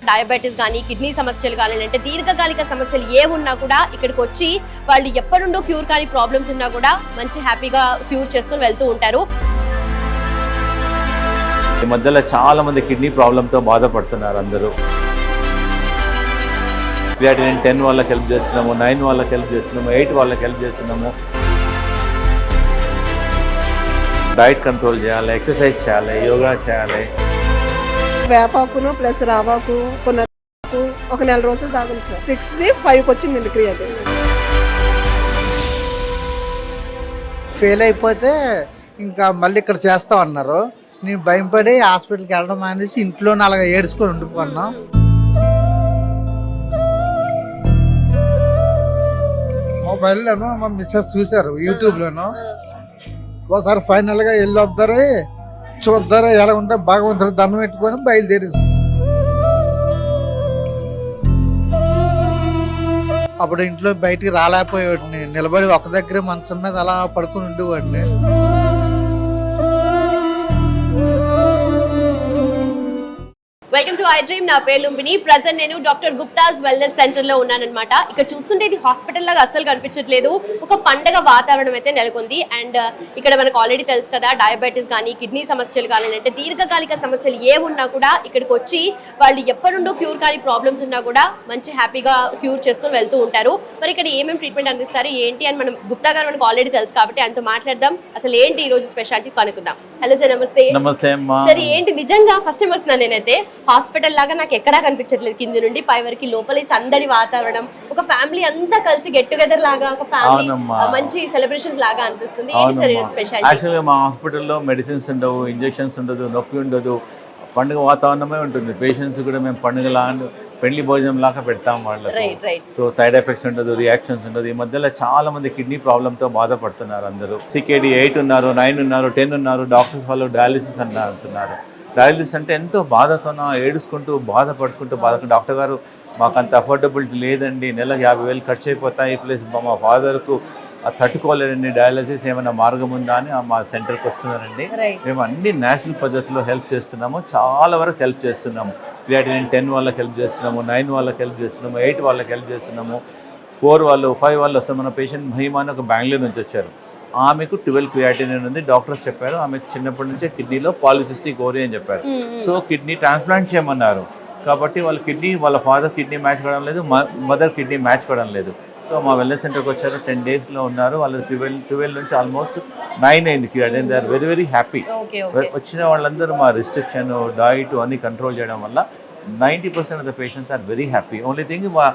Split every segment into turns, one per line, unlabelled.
Diabetes కానీ kidney సమస్యలు కానీ అంటే దీర్ఘకాలిక సమస్యలు ఏమున్నా కూడా ఇక్కడికి వచ్చి వాళ్ళు ఎప్పటి నుండో క్యూర్ కానీ ప్రాబ్లమ్స్ ఉన్నా కూడా మంచి హ్యాపీగా క్యూర్ చేసుకొని వెళ్తూ ఉంటారు.
ఈ మధ్యలో చాలా మంది కిడ్నీ ప్రాబ్లంతో బాధపడుతున్నారు అందరూ. క్రియాటినిన్ 10 వాళ్ళకి హెల్ప్ చేస్తున్నాము, 9 వాళ్ళకి హెల్ప్ చేస్తున్నాము, 8 వాళ్ళకి హెల్ప్ చేస్తున్నాము. డైట్ కంట్రోల్ చేయాలి, ఎక్సర్సైజ్ చేయాలి, యోగా చేయాలి.
వేపాకును ప్లస్ రావాకు కొనకు ఒక నెల రోజులు తాగండి సార్. 6th 5కి వచ్చిందండి క్రియాటిన్.
ఫెయిల్ అయిపోతే ఇంకా మళ్ళీ ఇక్కడ చేస్తామన్నారు. నేను భయపడి హాస్పిటల్కి వెళ్ళడం అనేసి ఇంట్లో అలాగ ఏడుచుకొని ఉండిపోన్నాం. మొబైల్లోనూ మా మిస్సెస్ చూశారు, యూట్యూబ్లోనూ. ఒకసారి ఫైనల్గా వెళ్ళి వద్దరు చూద్దరు ఎలా ఉంటే భగవంతుడు దండం పెట్టుకొని బయలుదేరేసి అప్పుడు ఇంట్లో బయటికి రాలేకపోయేవాడిని. నిలబడి ఒక దగ్గరే మంచం మీద అలా పడుకుని ఉండేవాడిని.
Welcome to I dream. నా పేరు లుంబిని. ప్రజెంట్ నేను డాక్టర్ గుప్తాస్ వెల్నెస్ సెంటర్ లో ఉన్నానన్నమాట. ఇక్కడ చూస్తుంటే ఇది హాస్పిటల్ లాగా అస్సలు కనిపించట్లేదు. ఒక పండగ వాతావరణం అయితే నెలకొంది. అండ్ ఇక్కడ మనకు ఆల్రెడీ తెలుసు కదా, డయాబెటిస్ కానీ కిడ్నీ సమస్యలు కానీ అంటే దీర్ఘకాలిక సమస్యలు ఏమున్నా కూడా ఇక్కడికి వచ్చి వాళ్ళు ఎప్పటి నుండో క్యూర్ కానీ ప్రాబ్లమ్స్ ఉన్నా కూడా మంచి హ్యాపీగా క్యూర్ చేసుకొని వెళ్తూ ఉంటారు. మరి ఇక్కడ ఏమేమి ట్రీట్మెంట్ అందిస్తారు ఏంటి అని మనం గుప్తా గారు మనకు ఆల్రెడీ తెలుసు కాబట్టి ఆయనతో మాట్లాడదాం. అసలు ఏంటి ఈ రోజు స్పెషాలిటీ కనుక్కుందాం. హలో సార్, నమస్తే.
నమస్తే అమ్మా.
సరే, ఏంటి నిజంగా ఫస్ట్ టైం వస్తున్నాను నేనైతే. హాస్పిటల్ లాగా నాకు ఎక్కడా కనిపించట్లేదు. కింది నుండి పై వరకు లోపల సందడి వాతావరణం, ఒక ఫ్యామిలీ అంతా కలిసి గెట్ టుగెదర్ లాగా, ఒక ఫ్యామిలీ మంచి సెలబ్రేషన్స్ లాగా అనిపిస్తుంది. ఏంటి సార్ స్పెషాలిటీ?
యాక్చువల్గా మా హాస్పిటల్లో మెడిసిన్స్ ఉండవు, ఇంజెక్షన్స్ ఉండదు, నొప్పి ఉండదు, పండుగ వాతావరణమే ఉంటుంది. పేషెంట్స్ కూడా మేము పండుగ పెళ్లి భోజనం లాగా పెడతాం వాళ్ళకి. సో సైడ్ ఎఫెక్ట్స్ ఉండదు, రియాక్షన్స్ ఉండదు. ఈ మధ్యలో చాలా మంది కిడ్నీ ప్రాబ్లంతో బాధపడుతున్నారు అందరూ. CKD 8 ఉన్నారు, 9 ఉన్నారు, 10 ఉన్నారు. డాక్టర్స్ వాళ్ళు డయాలిసిస్ అంటున్నారు. డయాలిసిస్ అంటే ఎంతో బాధతోన ఏడుచుకుంటూ బాధపడుకుంటూ డాక్టర్ గారు మాకు అంత అఫోర్డబిలిటీ లేదండి, నెలకు 50,000 ఖర్చు అయిపోతాయి, ప్లస్ మా ఫాదర్కు తట్టుకోలేదండి, డయాలసిస్ ఏమైనా మార్గం ఉందా అని మా సెంటర్కి వస్తున్నారండి. మేము అన్ని నేషనల్ పద్ధతిలో హెల్ప్ చేస్తున్నాము, చాలా వరకు హెల్ప్ చేస్తున్నాము. క్రియాటినిన్ 10 వాళ్ళకి హెల్ప్ చేస్తున్నాము, 9 వాళ్ళకి హెల్ప్ చేస్తున్నాము, 8 వాళ్ళకి హెల్ప్ చేస్తున్నాము, 4 వాళ్ళు 5 వాళ్ళు వస్తాం. మన పేషెంట్ మహిమా అని ఒక బెంగళూరు నుంచి వచ్చారు. ఆమెకు 12 క్రియాటినిన్ ఉంది. డాక్టర్స్ చెప్పారు ఆమెకు చిన్నప్పటి నుంచే కిడ్నీలో పాలిసిస్టిక్ ఓవరీ అని చెప్పారు. సో కిడ్నీ ట్రాన్స్ప్లాంట్ చేయమన్నారు. కాబట్టి వాళ్ళ కిడ్నీ, వాళ్ళ ఫాదర్ కిడ్నీ మ్యాచ్ కావడం లేదు, మదర్ కిడ్నీ మ్యాచ్ కావడం లేదు. సో మా వెల్నెస్ సెంటర్కి వచ్చారు, 10 daysలో ఉన్నారు. వాళ్ళు 12 నుంచి ఆల్మోస్ట్ 9 అయింది creatinine. They are very very happy. వచ్చిన వాళ్ళందరూ మా రిస్ట్రిక్షన్, డైట్ అన్ని కంట్రోల్ చేయడం వల్ల 90% of the patients are very happy. Only thing మా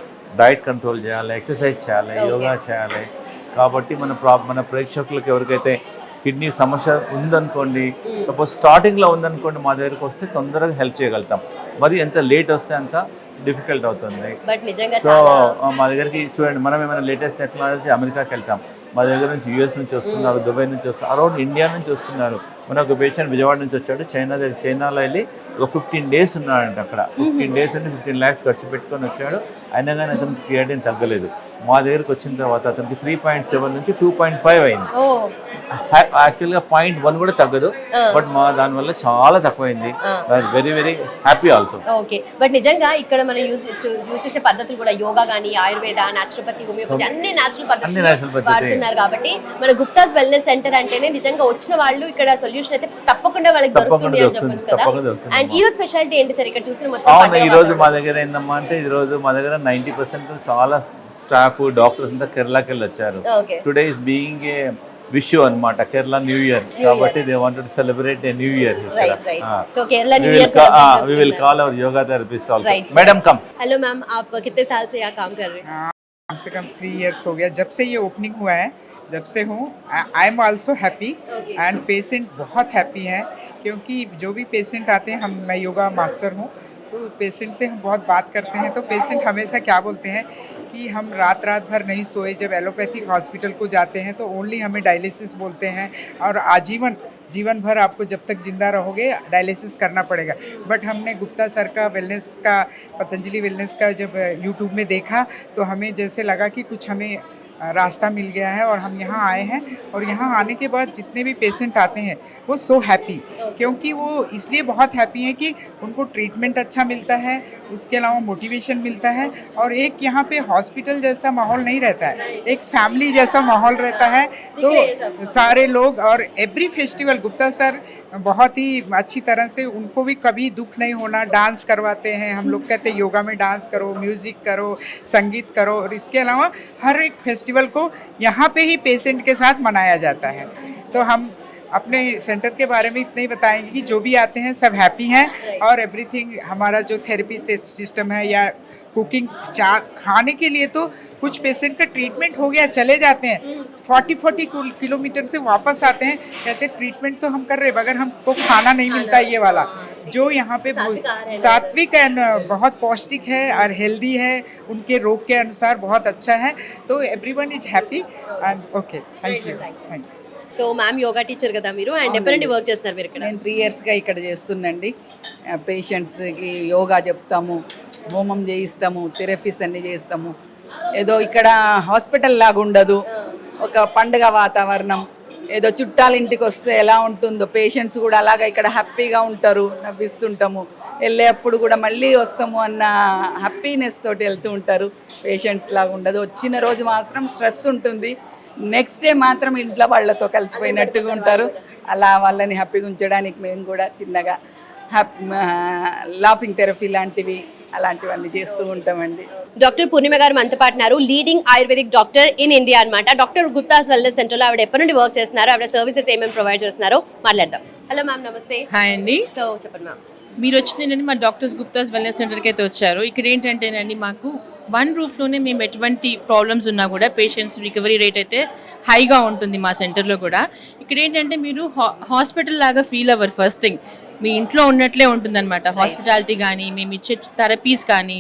డైట్ కంట్రోల్ చేయాలి, ఎక్సర్సైజ్ చేయాలి, యోగా చేయాలి. కాబట్టి మన ప్రేక్షకులకు ఎవరికైతే కిడ్నీ సమస్య ఉందనుకోండి, సపోజ్ స్టార్టింగ్లో ఉందనుకోండి, మా దగ్గరికి వస్తే తొందరగా హెల్ప్ చేయగలుగుతాం. మరి ఎంత లేట్ వస్తే అంత డిఫికల్ట్ అవుతుంది. సో మా దగ్గరికి చూడండి, మనం ఏమైనా లేటెస్ట్ టెక్నాలజీ అమెరికాకి వెళ్తాం, మా దగ్గర నుంచి US నుంచి వస్తున్నారు, దుబాయ్ నుంచి వస్తున్నారు, అరౌండ్ ఇండియా నుంచి వస్తున్నారు. మన ఒక పేషెంట్ విజయవాడ నుంచి వచ్చాడు, చైనాలో వెళ్ళి ఒక 15 days ఉన్నాడంట. అక్కడ 15 days అంటే 15 lakhs ఖర్చు పెట్టుకొని వచ్చాడు. అయినా కానీ అతనికి క్రియాటిన్ తగ్గలేదు. మా దగ్గరికి వచ్చిన తర్వాత అతనికి 3.7 నుంచి 2.5 అయింది. యాక్చువల్గా 0.1 కూడా తగ్గదు, బట్ మా దానివల్ల చాలా తక్కువైంది. Very very happy also.
Okay, but నిజంగా ఇక్కడ మనం యూజ్ చేసే పద్ధతులు కూడా యోగా కానీ, ఆయుర్వేద, నాచురోపతి, హోమియోపతి అన్ని నేచురల్ పద్ధతులు వాడుతున్నారు. కాబట్టి మన గుప్తాస్ వెల్నెస్ సెంటర్ అంటేనే నిజంగా వచ్చిన వాళ్ళు ఇక్కడ సొల్యూషన్ అయితే తప్పకుండా వాళ్ళకి దొరుకుతుంది అని చెప్పొచ్చు కదా. అండ్ ఈ రోజు స్పెషాలిటీ ఏంటి సార్ ఇక్కడ చూసిన మొత్తం?
ఈ రోజు మా దగ్గర ఏందమ్మా అంటే, ఈ రోజు మా దగ్గర 90% చాలా స్టాఫ్, డాక్టర్స్ అంతా కేరళకి వెళ్ళి వచ్చారు. Today is being a wish అన్నమాట, కేరళ న్యూ ఇయర్ కాబట్టి they wanted to celebrate a new year.
So Kerala new year
we will call our yoga therapist also. Madam come.
Hello ma'am, आप कितने साल से यहाँ काम कर रहे हैं?
कम से कम 3 years हो गया जब से ये ओपनिंग हुआ है, जब से हूँ. I am also happy and patient बहुत हैप्पी हैं, क्योंकि जो भी पेशेंट आते हैं, मैं योगा मास्टर हूँ, तो पेशेंट से हम बहुत बात करते हैं. तो पेशेंट हमेशा क्या बोलते हैं कि हम रात भर नहीं सोए. जब एलोपैथिक हॉस्पिटल को जाते हैं तो ओनली हमें डायलिसिस बोलते हैं और जीवन भर आपको जब तक जिंदा रहोगे डायलिसिस करना पड़ेगा. बट हमने गुप्ता सर का वेलनेस का, पतंजलि वेलनेस का जब यूट्यूब में देखा तो हमें जैसे लगा कि कुछ हमें रास्ता मिल गया है और हम यहाँ आए हैं। और यहाँ आने के बाद जितने भी पेशेंट आते हैं वो सो हैप्पी, क्योंकि वो इसलिए बहुत हैप्पी हैं कि उनको ट्रीटमेंट अच्छा मिलता है, उसके अलावा मोटिवेशन मिलता है, और एक यहाँ पे हॉस्पिटल जैसा माहौल नहीं रहता है, एक फैमिली जैसा माहौल रहता है। तो सारे लोग, और एवरी फेस्टिवल गुप्ता सर बहुत ही अच्छी तरह से, उनको भी कभी दुख नहीं होना, डांस करवाते हैं। हम लोग कहते हैं योगा में डांस करो, म्यूज़िक करो, संगीत करो, और इसके अलावा हर एक फेस्टिवल को यहाँ पे ही पेशेंट के साथ मनाया जाता है। तो हम अपने सेंटर के बारे में इतना ही बताएंगे कि जो भी आते हैं सब हैप्पी हैं, और एवरीथिंग हमारा जो थेरेपी सिस्टम है या कुकिंग खाने के लिए, तो कुछ पेशेंट का ट्रीटमेंट हो गया चले जाते हैं, 40 किलोमीटर से वापस आते हैं, कहते हैं ट्रीटमेंट तो हम कर रहे हैं मगर हमको खाना नहीं मिलता ये वाला, जो यहाँ पे सात्विक एंड बहुत पौष्टिक है और हेल्दी है, उनके रोग के अनुसार बहुत अच्छा है। तो everyone is happy and okay, thank you, thank you.
So ma'am yoga teacher కదా మీరు, అండ్ ఎప్పటి నుండి వర్క్ చేస్తున్నారు మీరు ఇక్కడ?
నేను 3 ఇయర్స్గా ఇక్కడ చేస్తున్నాండి. పేషెంట్స్కి యోగా చెప్తాము, హోమం చేయిస్తాము, థెరపీస్ అన్నీ చేస్తాము. ఏదో ఇక్కడ హాస్పిటల్ లాగా ఉండదు, ఒక పండుగ వాతావరణం. ఏదో చుట్టాల ఇంటికి వస్తే ఎలా ఉంటుందో పేషెంట్స్ కూడా అలాగా ఇక్కడ హ్యాపీగా ఉంటారు, నవ్విస్తుంటాము. వెళ్ళేప్పుడు కూడా మళ్ళీ వస్తాము అన్న హ్యాపీనెస్ తోటి వెళ్తూ ఉంటారు. పేషెంట్స్ లాగా ఉండదు. వచ్చిన రోజు మాత్రం స్ట్రెస్ ఉంటుంది, నెక్స్ట్ డే మాత్రం ఇంట్లో వాళ్ళతో కలిసిపోయినట్టుగా ఉంటారు. అలా వాళ్ళని హ్యాపీగా ఉంచడానికి మేము కూడా చిన్నగా లాఫింగ్ థెరపీ లాంటివి అలాంటివన్నీ చేస్తూ ఉంటామండి.
డాక్టర్ పూర్ణిమ గారు మనతో పాటున్నారు, leading ayurvedic doctor in India అన్నమాట. డాక్టర్ గుప్తాస్ వెల్నెస్ సెంటర్లో ఆవిడ ఎప్పటి నుండి వర్క్ చేస్తున్నారు, ఆవిడ సర్వీసెస్ ఏమేమి ప్రొవైడ్ చేస్తున్నారో మాట్లాడదాం. హలో మ్యామ్, నమస్తే.
హాయ్ అండి.
సో చెప్పండి మ్యామ్.
మీరు వచ్చిందండి మా డాక్టర్స్ గుప్తాస్ వెల్నెస్ సెంటర్కి అయితే వచ్చారు. ఇక్కడ ఏంటంటేనండి మాకు వన్ రూఫ్లోనే మేము ఎటువంటి ప్రాబ్లమ్స్ ఉన్నా కూడా పేషెంట్స్ రికవరీ రేట్ అయితే హైగా ఉంటుంది మా సెంటర్లో కూడా. ఇక్కడ ఏంటంటే మీరు హాస్పిటల్ లాగా ఫీల్ అవ్వరు. ఫస్ట్ థింగ్ మీ ఇంట్లో ఉన్నట్లే ఉంటుందన్నమాట. హాస్పిటాలిటీ కానీ, మేము ఇచ్చే థెరపీస్ కానీ,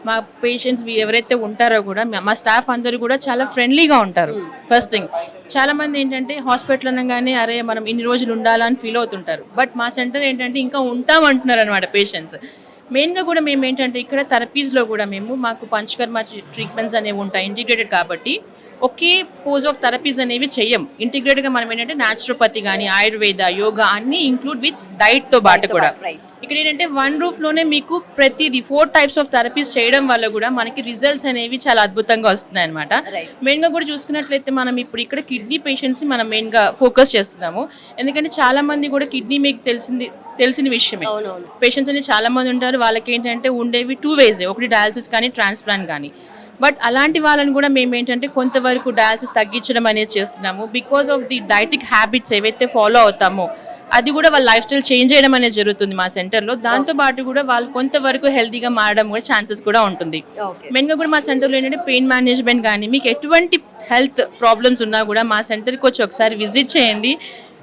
మా పేషెంట్స్ ఎవరైతే ఉంటారో కూడా మా స్టాఫ్ అందరూ కూడా చాలా ఫ్రెండ్లీగా ఉంటారు. ఫస్ట్ థింగ్, చాలామంది ఏంటంటే హాస్పిటల్ అనగానే అరే మనం ఇన్ని రోజులు ఉండాలని ఫీల్ అవుతుంటారు. బట్ మా సెంటర్ ఏంటంటే ఇంకా ఉంటామంటున్నారు అనమాట పేషెంట్స్. మెయిన్గా కూడా మేము ఏంటంటే ఇక్కడ థెరపీస్లో కూడా మాకు పంచకర్మ ట్రీట్మెంట్స్ అనేవి ఉంటాయి ఇంటిగ్రేటెడ్ కాబట్టి. ఒకే పోజ్ ఆఫ్ థెరపీస్ అనేవి చెయ్యం. ఇంటిగ్రేటెడ్గా మనం ఏంటంటే న్యాచురోపతి కానీ, ఆయుర్వేద, యోగా అన్నీ ఇంక్లూడ్ విత్ డైట్తో పాటు కూడా. ఇక్కడ ఏంటంటే వన్ రూఫ్లోనే మీకు ప్రతిదీ 4 టైప్స్ ఆఫ్ థెరపీస్ చేయడం వల్ల కూడా మనకి రిజల్ట్స్ అనేవి చాలా అద్భుతంగా వస్తున్నాయి అనమాట. మెయిన్గా కూడా చూసుకున్నట్లయితే మనం ఇప్పుడు ఇక్కడ కిడ్నీ పేషెంట్స్ని మనం మెయిన్గా ఫోకస్ చేస్తున్నాము. ఎందుకంటే చాలా మంది కూడా కిడ్నీ మీకు తెలిసిన విషయమే. పేషెంట్స్ అనేది చాలా మంది ఉంటారు, వాళ్ళకి ఏంటంటే ఉండేవి 2 ways, ఒకటి డయాలసిస్ కానీ, ట్రాన్స్ప్లాంట్ కానీ. బట్ అలాంటి వాళ్ళని కూడా మేము ఏంటంటే కొంతవరకు డయాలసిస్ తగ్గించడం అనేది చేస్తున్నాము. బికాస్ ఆఫ్ ది డైటిక్ హ్యాబిట్స్ ఏవైతే ఫాలో అవుతామో అది కూడా వాళ్ళ లైఫ్ స్టైల్ చేంజ్ చేయడం అనేది జరుగుతుంది మా సెంటర్లో. దాంతోపాటు కూడా వాళ్ళు కొంతవరకు హెల్తీగా మారడం కూడా ఛాన్సెస్ కూడా ఉంటుంది. మెయిన్గా కూడా మా సెంటర్లో ఏంటంటే పెయిన్ మేనేజ్మెంట్ కానీ, మీకు ఎటువంటి హెల్త్ ప్రాబ్లమ్స్ ఉన్నా కూడా మా సెంటర్కి వచ్చి ఒకసారి విజిట్ చేయండి.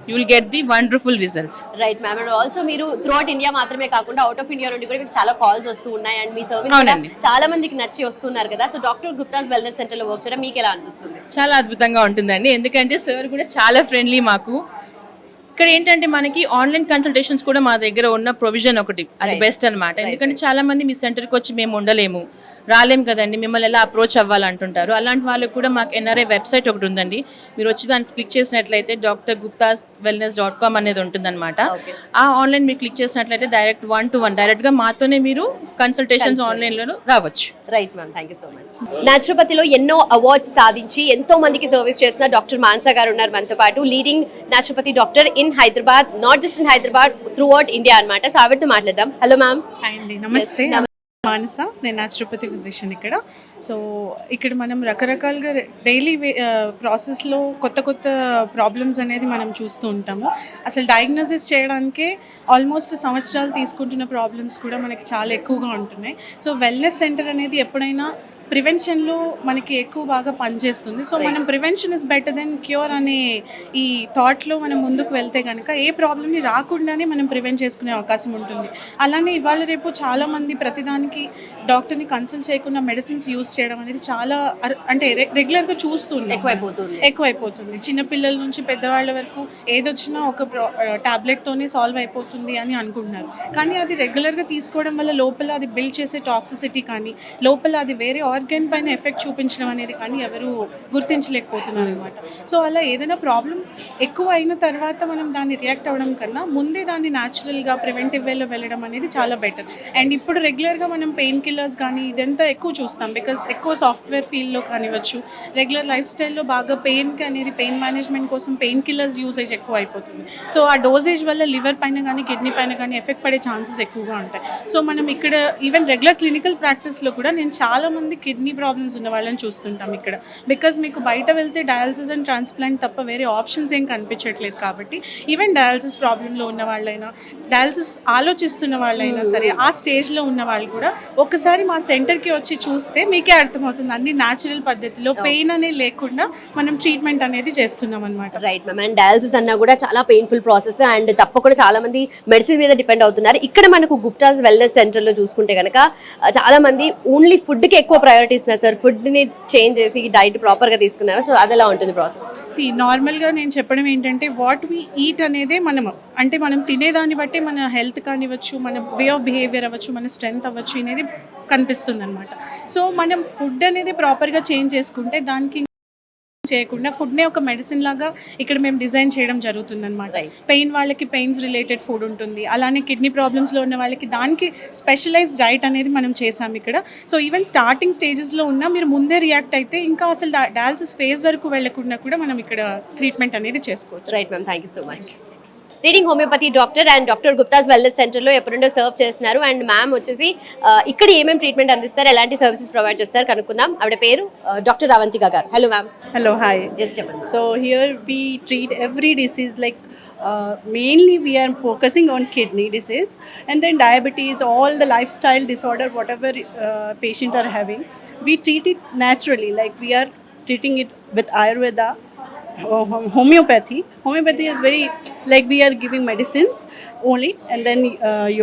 You will get the wonderful results.
Right ma'am. And also మీరు త్రూఅవుట్ ఇండియా మాత్రమే కాకుండా అవుట్ ఆఫ్ ఇండియా నుండి కూడా మీకు చాలా కాల్స్ వస్తూ ఉన్నాయి, అండ్ మీ సర్వీస్ చాలా మందికి నచ్చి వస్తున్నారు కదా. So doctor Gupta's wellness centre లో వర్క్ చేయడం మీకు ఎలా అనిపిస్తుంది?
చాలా అద్భుతంగా ఉంటుందండి, ఎందుకంటే సార్ కూడా చాలా ఫ్రెండ్లీ మాకు. ఇక్కడ ఏంటంటే మనకి ఆన్లైన్ కన్సల్టేషన్స్ కూడా మా దగ్గర ఉన్న ప్రొవిజన్ ఒకటి, అది బెస్ట్ అనమాట. ఎందుకంటే చాలా మంది మీ సెంటర్కి వచ్చి మేము ఉండలేము, రాలేము కదండి, మిమ్మల్ని ఎలా అప్రోచ్ అవ్వాలంటుంటారు. అలాంటి వాళ్ళకి కూడా మాకు NRI వెబ్సైట్ ఒకటి ఉందండి. మీరు వచ్చి దాన్ని క్లిక్ చేసినట్లయితే drguptaswellness.com అనేది ఉంటుందన్నమాట. ఆ ఆన్లైన్ మీరు క్లిక్ చేసినట్లయితే డైరెక్ట్ 1-to-1 డైరెక్ట్గా మాతోనే మీరు కన్సల్టేషన్స్ ఆన్లైన్లో రావచ్చు.
Right ma'am, thank you so much. న్యాచురోపతిలో ఎన్నో అవార్డ్స్ సాధించి ఎంతో మందికి సర్వీస్ చేస్తున్న డాక్టర్ మానస గారు ఉన్నారు మనతో పాటు, leading naturopathy doctor in Hyderabad, not just in Hyderabad, through out India అనమాట. సో ఆవిడతో మాట్లాడదాం. Hello ma'am.
హాయ్ అండి, నమస్తే. మానస, నేను న్యాచురోపతి ఫిజిషియన్ ఇక్కడ. సో ఇక్కడ మనం రకరకాలుగా డైలీ ప్రాసెస్లో కొత్త కొత్త ప్రాబ్లమ్స్ అనేది మనం చూస్తూ ఉంటాము. అసలు డయాగ్నోసిస్ చేయడానికే ఆల్మోస్ట్ సంవత్సరాలు తీసుకుంటున్న ప్రాబ్లమ్స్ కూడా మనకి చాలా ఎక్కువగా ఉంటున్నాయి. సో వెల్నెస్ సెంటర్ అనేది ఎప్పుడైనా ప్రివెన్షన్లో మనకి ఎక్కువ బాగా పనిచేస్తుంది. సో మనం prevention is better than cure అనే ఈ థాట్లో మనం ముందుకు వెళ్తే కనుక ఏ ప్రాబ్లమ్ని రాకుండానే మనం ప్రివెంట్ చేసుకునే అవకాశం ఉంటుంది. అలానే ఇవాళ రేపు చాలామంది ప్రతిదానికి డాక్టర్ని కన్సల్ట్ చేయకుండా మెడిసిన్స్ యూజ్ చేయడం అనేది చాలా అంటే రెగ్యులర్గా చూస్తున్నాం, ఎక్కువైపోతుంది. చిన్నపిల్లల నుంచి పెద్దవాళ్ళ వరకు ఏదొచ్చినా ఒక టాబ్లెట్తోనే సాల్వ్ అయిపోతుంది అని అనుకుంటున్నారు. కానీ అది రెగ్యులర్గా తీసుకోవడం వల్ల లోపల అది బిల్డ్ చేసే టాక్సిసిటీ కానీ, లోపల అది వేరే ఆర్గన్ పైన ఎఫెక్ట్ చూపించడం అనేది కానీ ఎవరు గుర్తించలేకపోతున్నారు అనమాట. సో అలా ఏదైనా ప్రాబ్లం ఎక్కువ అయిన తర్వాత మనం దాన్ని రియాక్ట్ అవ్వడం కన్నా ముందే దాన్ని న్యాచురల్గా ప్రివెంటివ్ వేలో వెళ్ళడం అనేది చాలా బెటర్. అండ్ ఇప్పుడు రెగ్యులర్గా మనం పెయిన్ కిల్లర్స్ కానీ ఇదంతా ఎక్కువ చూస్తాం, బికాస్ ఎక్కువ సాఫ్ట్వేర్ ఫీల్డ్లో కానివ్వచ్చు, రెగ్యులర్ లైఫ్ స్టైల్లో బాగా పెయిన్కి అనేది పెయిన్ మేనేజ్మెంట్ కోసం పెయిన్ కిల్లర్స్ యూసేజ్ ఎక్కువ అయిపోతుంది. సో ఆ డోసేజ్ వల్ల లివర్ పైన కానీ కిడ్నీ పైన కానీ ఎఫెక్ట్ పడే ఛాన్సెస్ ఎక్కువగా ఉంటాయి. సో మనం ఇక్కడ ఈవెన్ రెగ్యులర్ క్లినికల్ ప్రాక్టీస్లో కూడా నేను చాలామంది కిడ్నీ ప్రాబ్లమ్స్ ఉన్న వాళ్ళని చూస్తుంటాం ఇక్కడ. బికాజ్ మీకు బయట వెళ్తే డయాలసిస్ అండ్ ట్రాన్స్ప్లాంట్ తప్ప వేరే ఆప్షన్స్ ఏం కనిపించట్లేదు కాబట్టి ఈవెన్ డయాలసిస్ ప్రాబ్లంలో ఉన్న వాళ్ళైనా, డయాలసిస్ ఆలోచిస్తున్న వాళ్ళైనా సరే, ఆ స్టేజ్లో ఉన్న వాళ్ళు కూడా ఒకసారి మా సెంటర్కి వచ్చి చూస్తే మీకే అర్థమవుతుంది అన్ని న్యాచురల్ పద్ధతిలో పెయిన్ అనేది లేకుండా మనం ట్రీట్మెంట్ అనేది చేస్తున్నాం అనమాట.
Right ma'am. అండ్ డయాలసిస్ అన్నా కూడా చాలా పెయిన్ఫుల్ ప్రాసెస్ అండ్ తప్పకుండా చాలా మంది మెడిసిన్ మీద డిపెండ్ అవుతున్నారు. ఇక్కడ మనకు గుప్తాస్ వెల్నెస్ సెంటర్లో చూసుకుంటే కనుక చాలా మంది ఓన్లీ ఫుడ్కి ఎక్కువ ప్రయారిటీ ఇస్తున్నారు సార్. ఫుడ్ని చేంజ్ చేసి డైట్ ప్రాపర్గా తీసుకున్నారు. సో అది ఎలా ఉంటుంది ప్రాసెస్?
నార్మల్గా నేను చెప్పడం ఏంటంటే వాట్ వీ ఈట్ అనేదే అంటే మనం తినేదాన్ని బట్టి మన హెల్త్ కానివ్వచ్చు, మన వే ఆఫ్ బిహేవియర్ అవ్వచ్చు, మన స్ట్రెంగ్త్ అవ్వచ్చు అనేది కనిపిస్తుంది అనమాట. సో మనం ఫుడ్ అనేది ప్రాపర్గా చేంజ్ చేసుకుంటే దానికి చేయకుండా ఫుడ్నే ఒక మెడిసిన్ లాగా ఇక్కడ మేము డిజైన్ చేయడం జరుగుతుంది అనమాట. పెయిన్ వాళ్ళకి పెయిన్స్ రిలేటెడ్ ఫుడ్ ఉంటుంది, అలానే కిడ్నీ ప్రాబ్లమ్స్లో ఉన్న వాళ్ళకి దానికి స్పెషలైజ్డ్ డైట్ అనేది మనం చేసాం ఇక్కడ. సో ఈవెన్ స్టార్టింగ్ స్టేజెస్లో ఉన్న మీరు ముందే రియాక్ట్ అయితే ఇంకా అసలు డయాలసిస్ ఫేజ్ వరకు వెళ్ళకుండా కూడా మనం ఇక్కడ ట్రీట్మెంట్ అనేది చేసుకోవచ్చు.
Right ma'am, thank you so much. Leading homeopathy doctor and doctor Gupta's wellness సెంటర్లో ఎప్పుడుండో సర్వ్ చేస్తున్నారు. అండ్ మ్యామ్ వచ్చేసి ఇక్కడ ఏమేమి ట్రీట్మెంట్ అందిస్తారు, ఎలాంటి సర్వీసెస్ ప్రొవైడ్ చేస్తారు కనుక్కుందాం. ఆవిడ పేరు డాక్టర్ అవంతిక గారు. Hello ma'am.
Hello, hi.
Yes, చెప్పండి.
So here we treat every disease like mainly we are focusing on kidney disease and then diabetes, all the lifestyle disorder, whatever patient are having, we treat it naturally. Like we are treating it with Ayurveda, homeopathy. Homeopathy is very like we are giving medicines only, and then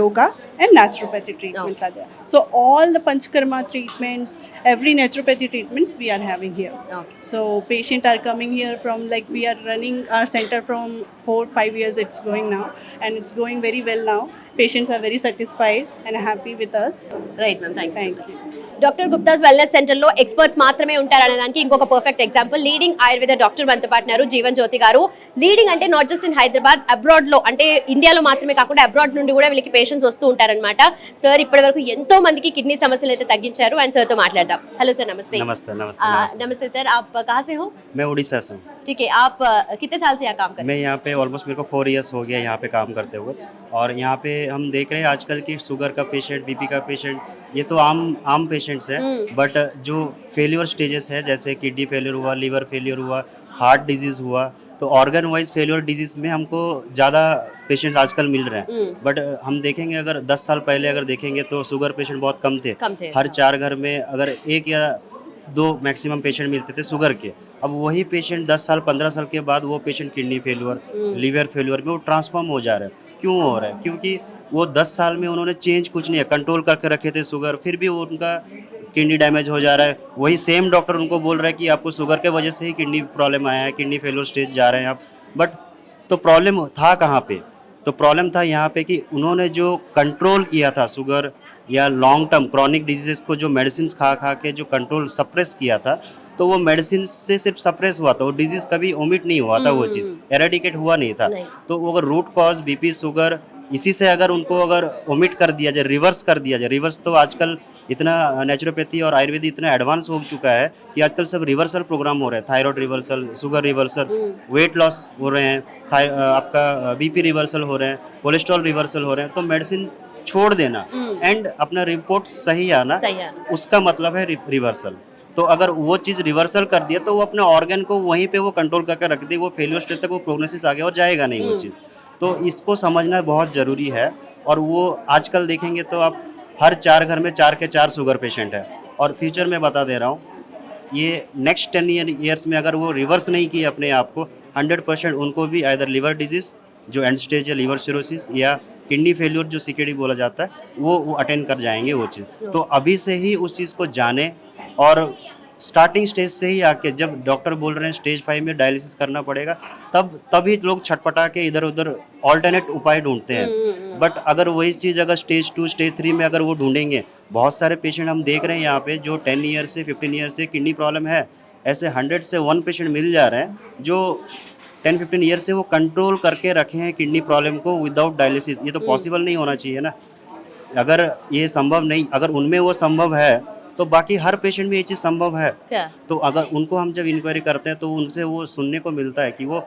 yoga and naturopathy treatments are there. So all the panchakarma treatments, every naturopathy treatments we are having here.
Okay.
So patient are coming here from like we are running our center from 4-5 years it's going now, and it's going very well now. Patients are very satisfied and happy with us.
Right ma'am, thank
Thank
you. Doctor Gupta's wellness సెంటర్లో experts మాత్రమే ఉంటారనే దానికి ఇంకొక perfect example leading Ayurveda doctor మనతో పాటు ఉన్నారు, Jeevan Jyothi garu. Leading అంటే not just in Hyderabad, అబ్రాడ్లో అంటే ఇండియాలో మాత్రమే కాకుండా అబ్రాడ్ నుండి కూడా వీళ్ళకి పేషెంట్స్ వస్తూ ఉంటారనమాట. సార్ ఇప్పటి వరకు ఎంతో మందికి కిడ్నీ సమస్యలు అయితే తగ్గించారు. అండ్ సార్తో మాట్లాడదాం. హలో సార్, నమస్తే.
नमस्ते नमस्ते नमस्ते।
नमस्ते सर, आप कहाँ से हो?
मैं उड़ीसा से हूँ।
ठीक है, आप कितने साल से यहाँ काम कर रहे
मैं यहाँ पे ऑलमोस्ट मेरे को 4 इयर्स हो गया यहाँ पे काम करते हुए, और यहाँ पे हम देख रहे हैं आजकल की शुगर का पेशेंट, बीपी का पेशेंट, ये तो आम पेशेंट्स हैं, बट जो फेल्योर स्टेजेस है जैसे किडनी फेलियर हुआ, लीवर फेलियर हुआ, हार्ट डिजीज़ हुआ, तो ऑर्गन वाइज फेलियर डिजीज़ में हमको ज़्यादा पेशेंट्स आजकल मिल रहे हैं। बट हम देखेंगे अगर 10 साल पहले अगर देखेंगे तो शुगर पेशेंट बहुत कम थे। हर 4 घर में अगर 1 या 2 मैक्सिमम पेशेंट मिलते थे शुगर के। अब वही पेशेंट 10 साल 15 साल के बाद वो patient kidney failure, liver failure में वो ट्रांसफॉर्म हो जा रहे हैं। क्यों हो रहा है? क्योंकि वो 10 साल में उन्होंने चेंज कुछ नहीं है, कंट्रोल करके रखे थे शुगर, फिर भी उनका किडनी डैमेज हो जा रहा है। वही सेम डॉक्टर उनको बोल रहा है कि आपको शुगर के वजह से ही किडनी प्रॉब्लम आया है, किडनी फेलियर स्टेज जा रहे हैं आप। बट तो प्रॉब्लम था कहाँ पे? तो प्रॉब्लम था यहाँ पे कि उन्होंने जो कंट्रोल किया था शुगर या लॉन्ग टर्म क्रॉनिक डिजीज़ को, जो मेडिसिन खा के जो कंट्रोल सप्रेस किया था, तो वो मेडिसिन से सिर्फ सप्रेस हुआ था, वो डिजीज़ कभी ओमिट नहीं हुआ था, वो चीज़ एरेडिकेट हुआ नहीं था। तो अगर रूट कॉज बीपी शुगर इसी से अगर उनको अगर ओमिट कर दिया जाए, रिवर्स कर दिया जाए, रिवर्स तो आजकल इतना नेचुरोपैथी और आयुर्वेद इतना एडवांस हो चुका है कि आजकल सब रिवर्सल प्रोग्राम हो रहे हैं, thyroid reversal, sugar reversal, weight loss हो रहे हैं, आपका बीपी रिवर्सल हो रहे हैं, कोलेस्ट्रॉल रिवर्सल हो रहे हैं। तो मेडिसिन छोड़ देना एंड अपना रिपोर्ट सही आना, उसका मतलब है रिवर्सल। तो अगर वो चीज़ रिवर्सल कर दिया तो वो अपने ऑर्गन को वहीं पे वो कंट्रोल करके रख दे, वो फेलियर स्टेज तक वो प्रोग्नोसिस आगे और जाएगा नहीं वो चीज़। तो इसको समझना बहुत ज़रूरी है। और वो आजकल देखेंगे तो आप हर 4 घर में 4 के 4 शुगर पेशेंट है। और फ्यूचर में बता दे रहा हूँ, ये नेक्स्ट 10 ईयर्स में अगर वो रिवर्स नहीं किए अपने आप को, 100% उनको भी आइदर लिवर डिजीज़ जो एंड स्टेज है, लिवर सिरोसिस, या किडनी फेल्यूर जो सीकेडी बोला जाता है, वो अटेंड कर जाएंगे वो चीज़। तो अभी से ही उस चीज़ को जाने और स्टार्टिंग स्टेज से ही आके जब डॉक्टर बोल रहे हैं स्टेज 5 में डायलिसिस करना पड़ेगा, तभी लोग छटपटा के इधर उधर ऑल्टरनेट उपाय ढूंढते हैं। बट अगर वही चीज़ अगर स्टेज 2 स्टेज 3 में अगर वो ढूंढेंगे, बहुत सारे पेशेंट हम देख रहे हैं यहाँ पे जो 10 ईयर से 15 ईयर से किडनी प्रॉब्लम है, ऐसे 100 से 1 पेशेंट मिल जा रहे हैं जो 10-15 ईयर से वो कंट्रोल करके रखे हैं किडनी प्रॉब्लम को विदाउट डायलिसिस। ये तो पॉसिबल नहीं होना चाहिए ना। अगर ये संभव नहीं, अगर उनमें वो संभव है तो बाकी हर पेशेंट में ये चीज़ संभव है।
क्या?
तो अगर उनको हम जब इंक्वायरी करते हैं तो उनसे वो सुनने को मिलता है कि वो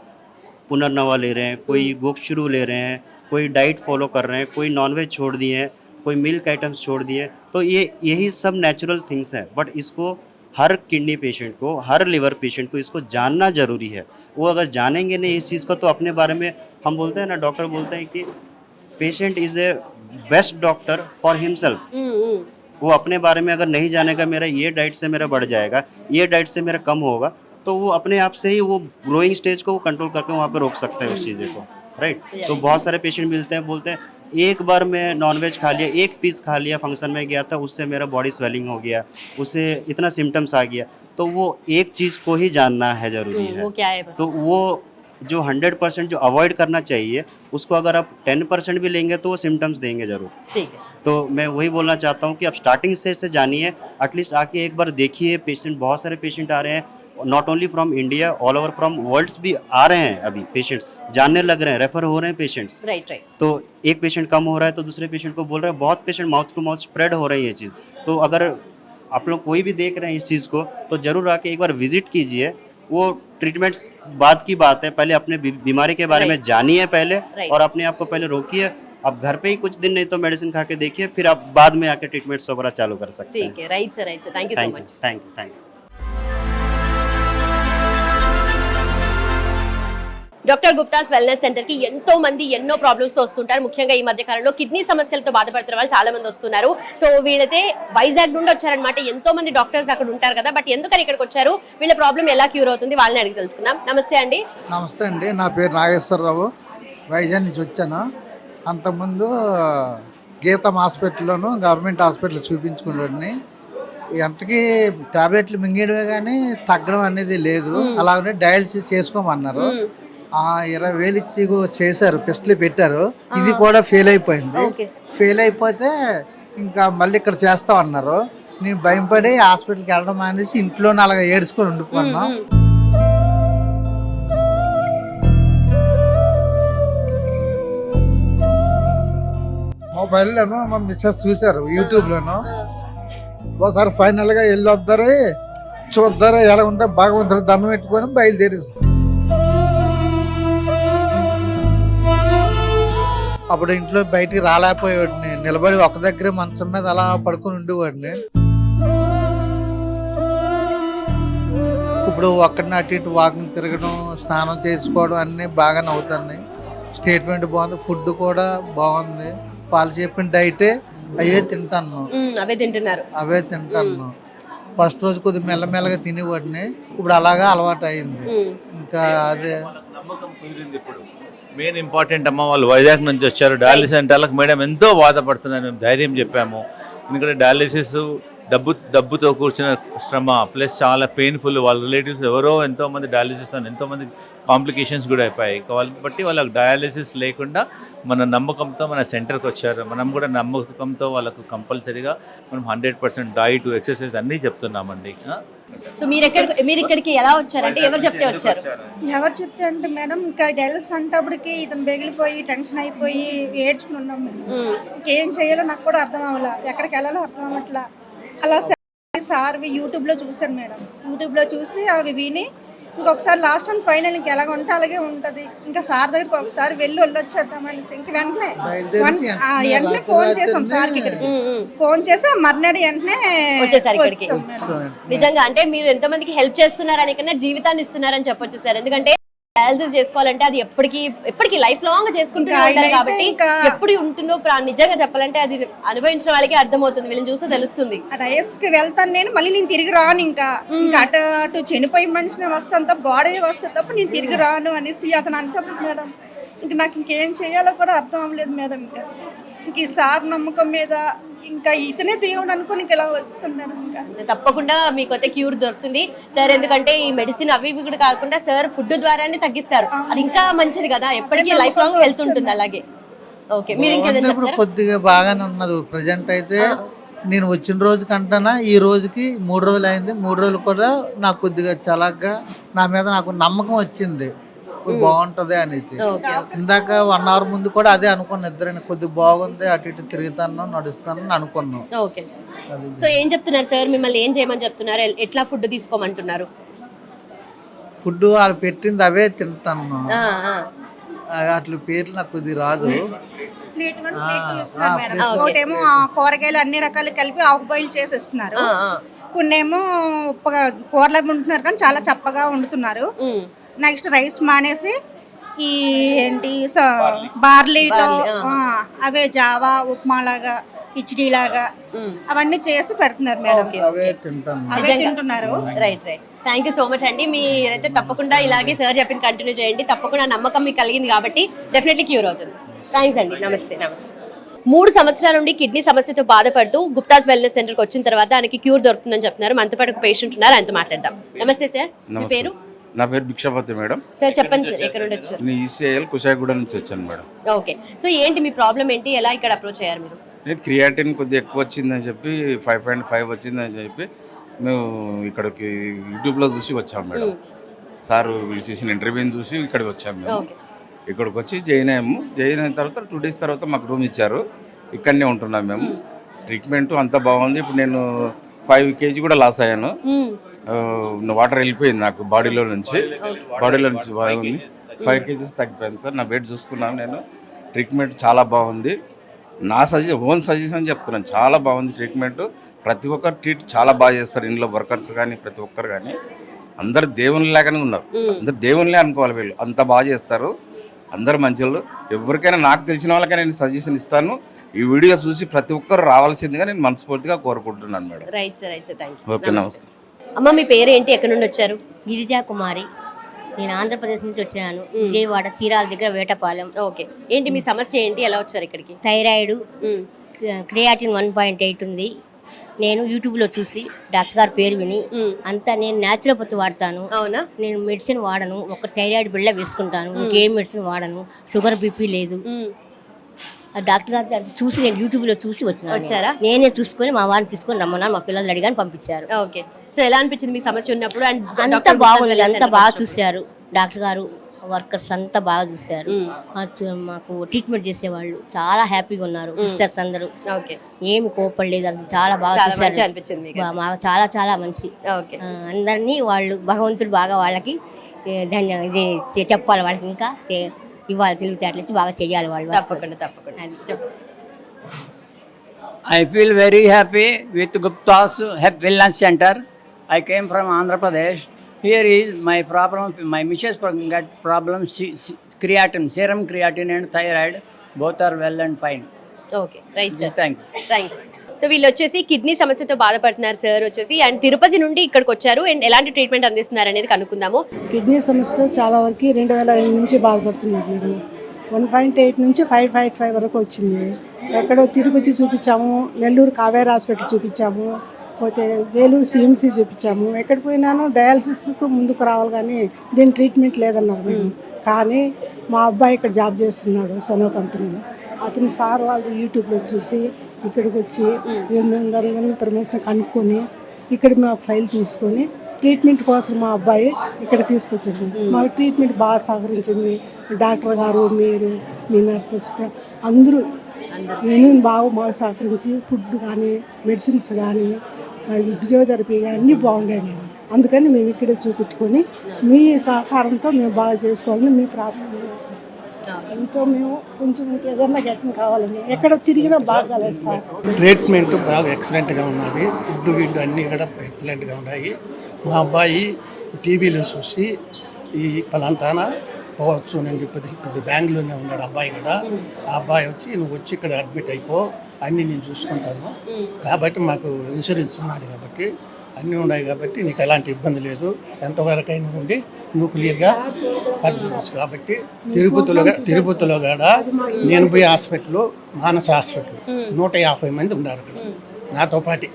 पुनर्नवा ले रहे हैं, कोई गोक्षरू ले रहे हैं, कोई डाइट फॉलो कर रहे हैं, कोई नॉनवेज छोड़ दिए हैं, कोई मिल्क आइटम्स छोड़ दिए हैं। तो यही सब नेचुरल थिंग्स हैं, बट इसको हर किडनी पेशेंट को, हर लिवर पेशेंट को इसको जानना ज़रूरी है। वो अगर जानेंगे नहीं इस चीज़ को तो अपने बारे में हम बोलते हैं ना, डॉक्टर बोलते हैं कि patient is a best doctor for himself. वो अपने बारे में अगर नहीं जानेगा मेरा ये डाइट से मेरा बढ़ जाएगा, ये डाइट से मेरा कम होगा, तो वो अपने आप से ही वो ग्रोइंग स्टेज को वो कंट्रोल करके वहाँ पे रोक सकते हैं उस चीज़ें को, राइट। तो बहुत सारे पेशेंट मिलते हैं, बोलते हैं एक बार मैं नॉनवेज खा लिया, एक पीस खा लिया, फंक्शन में गया था, उससे मेरा बॉडी स्वेलिंग हो गया, उससे इतना सिम्टम्स आ गया। तो वो एक चीज़ को ही जानना है ज़रूरी है।
वो क्या है?
तो वो जो 100% जो अवॉइड करना चाहिए उसको अगर आप 10% भी लेंगे तो वो सिम्टम्स देंगे ज़रूर।
ठीक है।
तो मैं वही बोलना चाहता हूँ कि आप स्टार्टिंग स्टेज से जानिए, एटलीस्ट आके एक बार देखिए। पेशेंट, बहुत सारे पेशेंट आ रहे हैं, not only from India, all over from worlds भी आ रहे हैं। अभी पेशेंट्स जानने लग रहे हैं, रेफर हो रहे हैं पेशेंट्स।
Right right.
तो एक पेशेंट कम हो रहा है तो दूसरे पेशेंट को बोल रहे हैं, बहुत patient mouth to mouth spread हो रही है ये चीज़। तो अगर आप लोग कोई भी देख रहे हैं इस चीज़ को तो ज़रूर आके एक बार विजिट कीजिए। वो ट्रीटमेंट्स बाद की बात है, पहले अपने बीमारी के बारे में जानिए पहले, और अपने आप को पहले रोकिए। आप घर पे ही कुछ दिन नहीं तो मेडिसिन खा के देखिए, फिर आप बाद में आके ट्रीटमेंट्स वगैरह चालू कर सकते हैं।
ठीक है, right sir, right sir, thank you so much.
Thank you.
Doctor Gupta's wellness centre కి ఎంతో మంది ఎన్నో ప్రాబ్లమ్స్ తో వస్తుంటారు. ముఖ్యంగా ఈ మధ్య కాలంలో కిడ్నీ సమస్యలతో బాధపడుతున్న వాళ్ళు చాలా మంది వస్తున్నారు. సో వీళ్ళైతే వైజాగ్ నుండి వచ్చారనమాట. ఎంతో మంది డాక్టర్స్ అక్కడ ఉంటారు కదా, బట్ ఎందుకని ఇక్కడికి వచ్చారు, వీళ్ళ ప్రాబ్లం ఎలా క్యూర్ అవుతుంది, వాళ్ళని అడిగి తెలుసుకుందాం. నమస్తే అండి.
నమస్తే అండి, నా పేరు నాగేశ్వరరావు, వైజాగ్ నుంచి వచ్చాను. అంతకుముందు గీతం హాస్పిటల్లోను గవర్నమెంట్ హాస్పిటల్ చూపించుకున్నాడిని. ఎంతకీ టాబ్లెట్లు మింగేయడమే కానీ తగ్గడం అనేది లేదు. అలాగనే డయాలసిస్ చేసుకోమన్నారు. 20,000 ఇచ్చి చేశారు, టెస్ట్లు పెట్టారు. ఇది కూడా ఫెయిల్ అయిపోయింది. ఫెయిల్ అయిపోతే ఇంకా మళ్ళీ ఇక్కడ చేస్తామన్నారు. నేను భయపడి హాస్పిటల్కి వెళ్ళడం అనేసి ఇంట్లోనే అలాగ ఏడ్చుకొని ఉండిపోన్నా. మొబైల్లోనూ మా మిస్సెస్ చూశారు, యూట్యూబ్లోనూ. ఒకసారి ఫైనల్గా వెళ్ళొద్దారు, చూద్దారు ఎలా ఉంటే భగవంతుడు దండం పెట్టుకొని బయలుదేరేసారు. అప్పుడు ఇంట్లో బయటికి రాలేకపోయేవాడిని, నిలబడి ఒక దగ్గరే మంచం మీద అలా పడుకొని ఉండేవాడిని. ఇప్పుడు ఒక్కడిని అటు ఇటు వాకింగ్ తిరగడం, స్నానం చేసుకోవడం అన్నీ బాగానే అవుతున్నాయి. స్టేట్మెంట్ బాగుంది, ఫుడ్ కూడా బాగుంది. వాళ్ళు చెప్పిన డైటే అవే తింటాను. అవే తింటాను. ఫస్ట్ రోజు కొద్దిగా మెల్లమెల్లగా తినేవాడిని, ఇప్పుడు అలాగా అలవాటు అయింది. ఇంకా అదే
నమ్మకం కుదిరింది. ఇప్పుడు మెయిన్ ఇంపార్టెంట్ అమ్మ వాళ్ళు వైజాగ్ నుంచి వచ్చారు. డయాలిసిస్ అంటే వాళ్ళకి మేడం ఎంతో బాధపడుతున్నాను, మేము ధైర్యం చెప్పాము. ఎందుకంటే డయాలిసిస్ డబ్బుతో కూర్చున్న శ్రమ, ప్లస్ చాలా పెయిన్ఫుల్. వాళ్ళ రిలేటివ్స్ ఎవరో ఎంతోమంది డయాలిసిస్ అని ఎంతోమంది కాంప్లికేషన్స్ కూడా అయిపోయాయి. కాబట్టి వాళ్ళకి డయాలిసిస్ లేకుండా మన నమ్మకంతో మన సెంటర్కి వచ్చారు. మనం కూడా నమ్మకంతో వాళ్ళకు కంపల్సరీగా మనం 100% డైట్, ఎక్సర్సైజ్ అన్నీ చెప్తున్నామండి.
సో మీరు ఇక్కడికి ఎలా వచ్చారంటే ఎవరు చెప్తే వచ్చారు?
ఎవరు చెప్తే అంటే మేడం, ఇంకా డెల్స్ అంటప్పటికి ఇతను బెగిలిపోయి టెన్షన్ అయిపోయి ఏడ్చుకుని ఉన్నాం మేడం. ఇంకేం చేయాలో నాకు కూడా అర్థం అవ్వాల, ఎక్కడికి వెళ్ళాలో అర్థం అవ్వట్లా. అలా సార్వి యూట్యూబ్లో చూశాను మేడం. యూట్యూబ్లో చూసి అవి విని ఇంకొకసారి లాస్ట్ అండ్ ఫైనల్ ఇంకా ఎలాగ ఉంటే అలాగే ఉంటుంది, ఇంకా సార్ దగ్గరికి ఒకసారి వెళ్ళొచ్చేద్దామనేసి ఇంక వెంటనే ఫోన్ చేసాం సార్కి. ఇక్కడికి ఫోన్ చేసి మర్నాడు వెంటనే
వచ్చేసారు ఇక్కడికి. నిజంగా అంటే మీరు ఎంతమందికి హెల్ప్ చేస్తున్నారని కన్నా జీవితాన్ని ఇస్తున్నారని చెప్పొచ్చు సార్. ఎందుకంటే డయాలసిస్ చేసుకోవాలంటే అది ఎప్పటికీ లైఫ్ లాంగ్ చేసుకుంటున్నారు కాబట్టి ఎప్పుడు ఉంటుందో నిజంగా చెప్పాలంటే అది అనుభవించిన వాళ్ళకి అర్థమవుతుంది, వీళ్ళని చూస్తే తెలుస్తుంది.
డయాలసిస్కి వెళ్తాను నేను, మళ్ళీ నేను తిరిగి రాను. ఇంకా అటు చనిపోయిన మనిషిని వస్తాను తప్ప బాడీ వస్తే తప్ప నేను తిరిగి రాను అనేసి అతను అంటాడు మేడం. ఇంకా నాకు ఇంకేం చేయాలో కూడా అర్థం అవ్వలేదు మేడం. ఇంకా ఈ సార్ నమ్మకం మీద ఇంకా ఇతనే దేవుడు అనుకుని ఇంక ఇలా వస్తుంది మేడం. ఇంకా
తప్పకుండా మీకు అయితే క్యూర్ దొరుకుతుంది సార్, ఎందుకంటే ఈ మెడిసిన్ అవి ఇవి కూడా కాకుండా సార్ ఫుడ్ ద్వారానే తగ్గిస్తారు, అది ఇంకా మంచిది కదా, ఎప్పటికీ లైఫ్ లాంగ్ హెల్త్ ఉంటుంది. అలాగే ఓకే, మీరు ఇంకేదైనా
ఇప్పుడు
చెప్తారా?
కొద్దిగా బాగానే ఉన్నది ప్రజెంట్ అయితే. నేను వచ్చిన రోజు కంటేనా ఈ రోజుకి 3 రోజులు అయింది. 3 రోజులు కూడా నాకు కొద్దిగా చలాగ్గా నా మీద నాకు నమ్మకం వచ్చింది, బాగుంటది అనేసి. ఇందాక 1 అవర్ ముందు కూడా అదే అనుకున్నాను, ఇద్దరిని కొద్దిగా బాగుంది, అటు ఇటు తిరుగుతాను నడుస్తాను అనుకున్నాను.
ఓకే, సో ఏం చెప్తున్నారు సార్, మిమ్మల్ని ఏం చేయమని చెప్తున్నారు, ఎట్లా ఫుడ్ తీసుకోమంటున్నారు?
ఫుడ్ వాళ్ళు పెట్టింది అవే తింటాను, అట్లా పేర్లు నాకు కొద్దిగా రాదు.
ప్లేట్ వన్ ప్లేట్ టూ ఇస్తున్నారు మేడం. ఒకటేమో కూరగాయలు అన్ని రకాలు కలిపి ఆఫ్ బాయిల్ చేసి ఇస్తున్నారు, కొన్నేమో ఉప్పగా కూరలా వండుతున్నారు కానీ చాలా చప్పగా వండుతున్నారు. నెక్స్ట్ రైస్ మానేసి ఈ ఏంటి బార్లీతో అవే జావా ఉప్మా లాగా కిచిడీ లాగా అవన్నీ చేసి పెడుతున్నారు మేడం.
అవే తింటాను.
అవే తింటున్నారు.
Right right, thank you so much అండి. మీరైతే తప్పకుండా ఇలాగే సార్ చెప్పింది కంటిన్యూ చేయండి, తప్పకుండా నమ్మకం మీకు కలిగింది కాబట్టి డెఫినెట్లీ క్యూర్ అవుతుంది. థ్యాంక్స్ అండి, నమస్తే. నమస్తే. 3 సంవత్సరాల నుండి కిడ్నీ సమస్యతో బాధపడుతూ గుప్తాస్ వెల్నెస్ సెంటర్కి వచ్చిన తర్వాత ఆయనకి క్యూర్ దొరుకుతుందని చెప్తున్నారు. మనతో పాటు ఒక పేషెంట్ ఉన్నారు, ఆయనతో మాట్లాడదాం. నమస్తే సార్, మీ పేరు?
నా పేరు భిక్షాపతి మేడం.
సార్ చెప్పండి సార్, ఎక్కడ నుండి వచ్చారు?
నేను ఈసీఐఎల్ కుషాయిగూడ నుంచి వచ్చాను మేడం.
ఓకే, సో ఏంటి మీ ప్రాబ్లం ఏంటి, ఎలా ఇక్కడ అప్రోచ్ అయ్యారు మీరు?
నేను క్రియాటిన్ కొద్దిగా ఎక్కువ వచ్చిందని చెప్పి 5.5 వచ్చిందని చెప్పి మేము ఇక్కడికి యూట్యూబ్లో చూసి వచ్చాము మేడం. సార్ చేసిన ఇంటర్వ్యూని చూసి ఇక్కడికి వచ్చాము మేము. ఇక్కడికి వచ్చి జాయిన్ అయ్యాము. జాయిన్ అయిన తర్వాత 2 days తర్వాత మాకు రూమ్ ఇచ్చారు, ఇక్కడనే ఉంటున్నాం మేము. ట్రీట్మెంట్ అంతా బాగుంది. ఇప్పుడు నేను 5 kg కూడా లాస్ అయ్యాను, వాటర్ వెళ్ళిపోయింది నాకు బాడీలో నుంచి బాగుంది. 5 kgs తగ్గిపోయింది సార్. నా వెయిట్ చూసుకున్నాను నేను. ట్రీట్మెంట్ చాలా బాగుంది. నా ఓన్ సజెషన్ చెప్తున్నాను, చాలా బాగుంది ట్రీట్మెంట్. ప్రతి ఒక్కరు ట్రీట్ చాలా బాగా చేస్తారు, ఇంట్లో వర్కర్స్ కానీ ప్రతి ఒక్కరు కానీ అందరు దేవుని లాగానే ఉన్నారు. అందరు దేవునిలే అనుకోవాలి, వీళ్ళు అంత బాగా చేస్తారు. అందరు మంచి వాళ్ళు. ఎవరికైనా నాకు తెలిసిన వాళ్ళకైనా నేను సజెషన్ ఇస్తాను. ఈ వీడియో చూసి ప్రతి ఒక్కరు రావాల్సిందిగా నేను మనస్ఫూర్తిగా కోరుకుంటున్నాను madam.
Right sir, right sir, thank you.
Okay, నమస్కారం.
అమ్మ మీ పేరు ఏంటి, ఎక్కడి నుండి వచ్చారు?
గిరిజా కుమారి, నేను ఆంధ్రప్రదేశ్ నుంచి వచ్చాను, విజయవాడ చీరాల దగ్గర వేటపాలెం.
ఓకే, ఏంటి మీ సమస్య ఏంటి, ఎలా వచ్చారు ఇక్కడికి?
థైరాయిడ్, క్రియాటిన్ 1.8 ఉంది. నేను యూట్యూబ్లో చూసి డాక్టర్ గారి పేరు విని అంతా నేను న్యాచురోపతి వాడతాను.
అవునా?
నేను మెడిసిన్ వాడను, ఒక థైరాయిడ్ బిళ్ళ వేసుకుంటాను, ఇంకేం మెడిసిన్ వాడను, షుగర్ బీపీ లేదు. డాక్టర్ గారు చూసి నేను యూట్యూబ్లో చూసి వచ్చారా? నేనే చూసుకొని మా వాడిని తీసుకొని రమ్మన్నాను, మా పిల్లలు అడిగాని పంపించారు.
ఓకే, సో ఎలా అనిపించింది మీ సమస్య ఉన్నప్పుడు?
అంతా బాగుంది, అంతా బాగా చూశారు డాక్టర్ గారు, వర్కర్స్ అంతా బాగా చూశారు. మాకు ట్రీట్మెంట్ చేసేవాళ్ళు చాలా హ్యాపీగా ఉన్నారు. సిస్టర్స్ అందరూ ఏమి కోపడలేదు, అది చాలా బాగా చూశారు. మాకు చాలా చాలా మంచి. అందరినీ వాళ్ళు భగవంతుడు బాగా వాళ్ళకి ఇది చెప్పాలి, వాళ్ళకి ఇంకా ఇవ్వాలి, తెలివితేటలు బాగా చెయ్యాలి వాళ్ళు.
తప్పకుండా తప్పకుండా చెప్పండి.
I feel very happy with Gupta's Health Wellness Center. I came from Andhra Pradesh. Here is my problem, my missus got problem, creatine, serum creatine and thyroid, both are well and fine.
Okay, right sir.
Thank you.
Thank you. So వీళ్ళు వచ్చేసి kidney సమస్యతో బాధపడుతున్నారు sir వచ్చేసి, and Tirupati నుండి ఇక్కడికి వచ్చారు. And ఎలాంటి treatment అందిస్తున్నారు అనేది కనుక్కుందాము.
కిడ్నీ సమస్యతో చాలా వరకు 2002 నుంచి బాధపడుతున్నారు మీరు. 1.8 నుంచి 5.5 వరకు వచ్చింది. ఎక్కడో తిరుపతి చూపించాము, నెల్లూరు కావేరీ హాస్పిటల్ చూపించాము, పోతే వేలూరు సిఎంసి చూపించాము. ఎక్కడికి పోయినాను డయాలసిస్కు ముందుకు రావాలి కానీ దీని ట్రీట్మెంట్ లేదన్నారు మేము. కానీ మా అబ్బాయి ఇక్కడ జాబ్ చేస్తున్నాడు సనో కంపెనీలో. అతని సార్ వాళ్ళు యూట్యూబ్లో చూసి ఇక్కడికి వచ్చి మేమందరం పర్మిషన్ కనుక్కొని ఇక్కడ మా ఫైల్ తీసుకొని ట్రీట్మెంట్ కోసం మా అబ్బాయి ఇక్కడ తీసుకొచ్చాము. మాకు ట్రీట్మెంట్ బాగా సహకరించింది డాక్టర్ గారు, మీరు, మీ నర్సెస్ అందరూ నేను బాగా మాకు సహకరించి ఫుడ్ కానీ మెడిసిన్స్ కానీ ఫిజియోథెరపీ కానీ అన్నీ బాగుండాయి. అందుకని మేము ఇక్కడే చూపెట్టుకొని మీ సహకారంతో మేము బాగా చేసుకోవాలని మీ ప్రాబ్లం సార్. ఎంతో మేము కొంచెం ఏదన్నా గట్టిన కావాలని ఎక్కడ తిరిగినా బాగాలేదు సార్.
ట్రీట్మెంట్ బాగా ఎక్సలెంట్గా ఉన్నది, ఫుడ్ గిడ్ అన్నీ కూడా ఎక్సలెంట్గా ఉన్నాయి. మా అబ్బాయి టీవీలో చూసి ఈ పలాంతాన పోవచ్చు నేను చెప్పి ఇప్పుడు బెంగళూరులో ఉన్నాడు అబ్బాయి కూడా. ఆ అబ్బాయి వచ్చి నువ్వు వచ్చి ఇక్కడ అడ్మిట్ అయిపో, అన్నీ నేను చూసుకుంటాను కాబట్టి మాకు ఇన్సూరెన్స్ ఉన్నది కాబట్టి అన్నీ ఉన్నాయి కాబట్టి నీకు ఎలాంటి ఇబ్బంది లేదు, ఎంతవరకైనా ఉండి నువ్వు క్లియర్గా పనిచేయచ్చు. కాబట్టి తిరుపతిలో కూడా నేను పోయి హాస్పిటల్, మానస హాస్పిటల్ 150 మంది ఉన్నారు అక్కడ నాతో పాటు.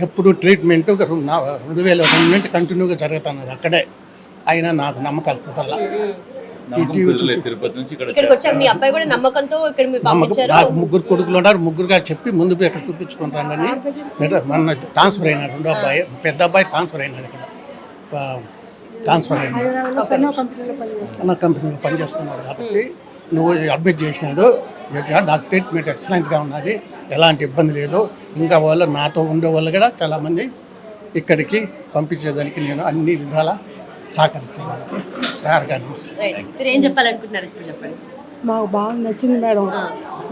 ఎప్పుడు ట్రీట్మెంట్ 2002 నుంచి కంటిన్యూగా జరుగుతున్నది అక్కడే. అయినా నాకు నమ్మకాలు కుదరలా. ఈ టీవీ
ఇక్కడికి వచ్చాక మీ అబ్బాయి కూడా నమ్మకంతో ఇక్కడ మీరు పంపించారు.
నాకు 3 కొడుకులు ఉన్నారు, 3 గారు చెప్పి ముందు పోయి ఇక్కడ చూపించుకుంటానని మొన్న ట్రాన్స్ఫర్ అయినాడు. 2వ అబ్బాయి, పెద్ద అబ్బాయి ట్రాన్స్ఫర్ అయినాడు, ఇక్కడ ట్రాన్స్ఫర్ అయినాడు, నా కంపెనీలో పనిచేస్తున్నాడు. కాబట్టి నువ్వు అడ్మిట్ చేసినాడు, డాక్టర్ ట్రీట్మెంట్ ఎక్సలెంట్గా ఉన్నది, ఎలాంటి ఇబ్బంది లేదు. ఇంకా వాళ్ళు నాతో ఉండే వాళ్ళు కూడా చాలామంది ఇక్కడికి పంపించేదానికి నేను అన్ని విధాలా సహకరిస్తున్నాను. సార్ గారు
మీరు ఏం చెప్పాలనుకుంటున్నారు ఇప్పుడు చెప్పండి.
మాకు బాగా నచ్చింది మేడం.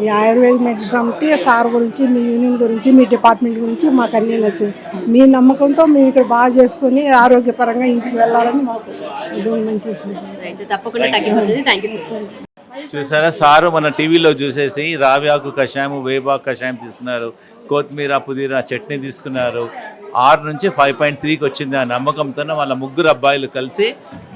ఈ ఆయుర్వేద మెడిసిన్ సార్ గురించి, మీ యూనియన్ గురించి, మీ డిపార్ట్మెంట్ గురించి మాకు అన్నీ నచ్చింది. మీ నమ్మకంతో మేము ఇక్కడ బాగా చేసుకుని ఆరోగ్యపరంగా ఇంటికి వెళ్ళాలని మాకు ఇది మంచి.
తప్పకుండా తగ్గిపోతుంది. Thank you so much.
చూసారా, సారు మన టీవీలో చూసేసి రావి ఆకు కషాయం, వేపాకు కషాయం తీసుకున్నారు, కొత్తిమీర, పుదీనా చట్నీ తీసుకున్నారు. 6 నుంచి 5.3కి వచ్చింది. ఆ నమ్మకంతో వాళ్ళ 3 అబ్బాయిలు కలిసి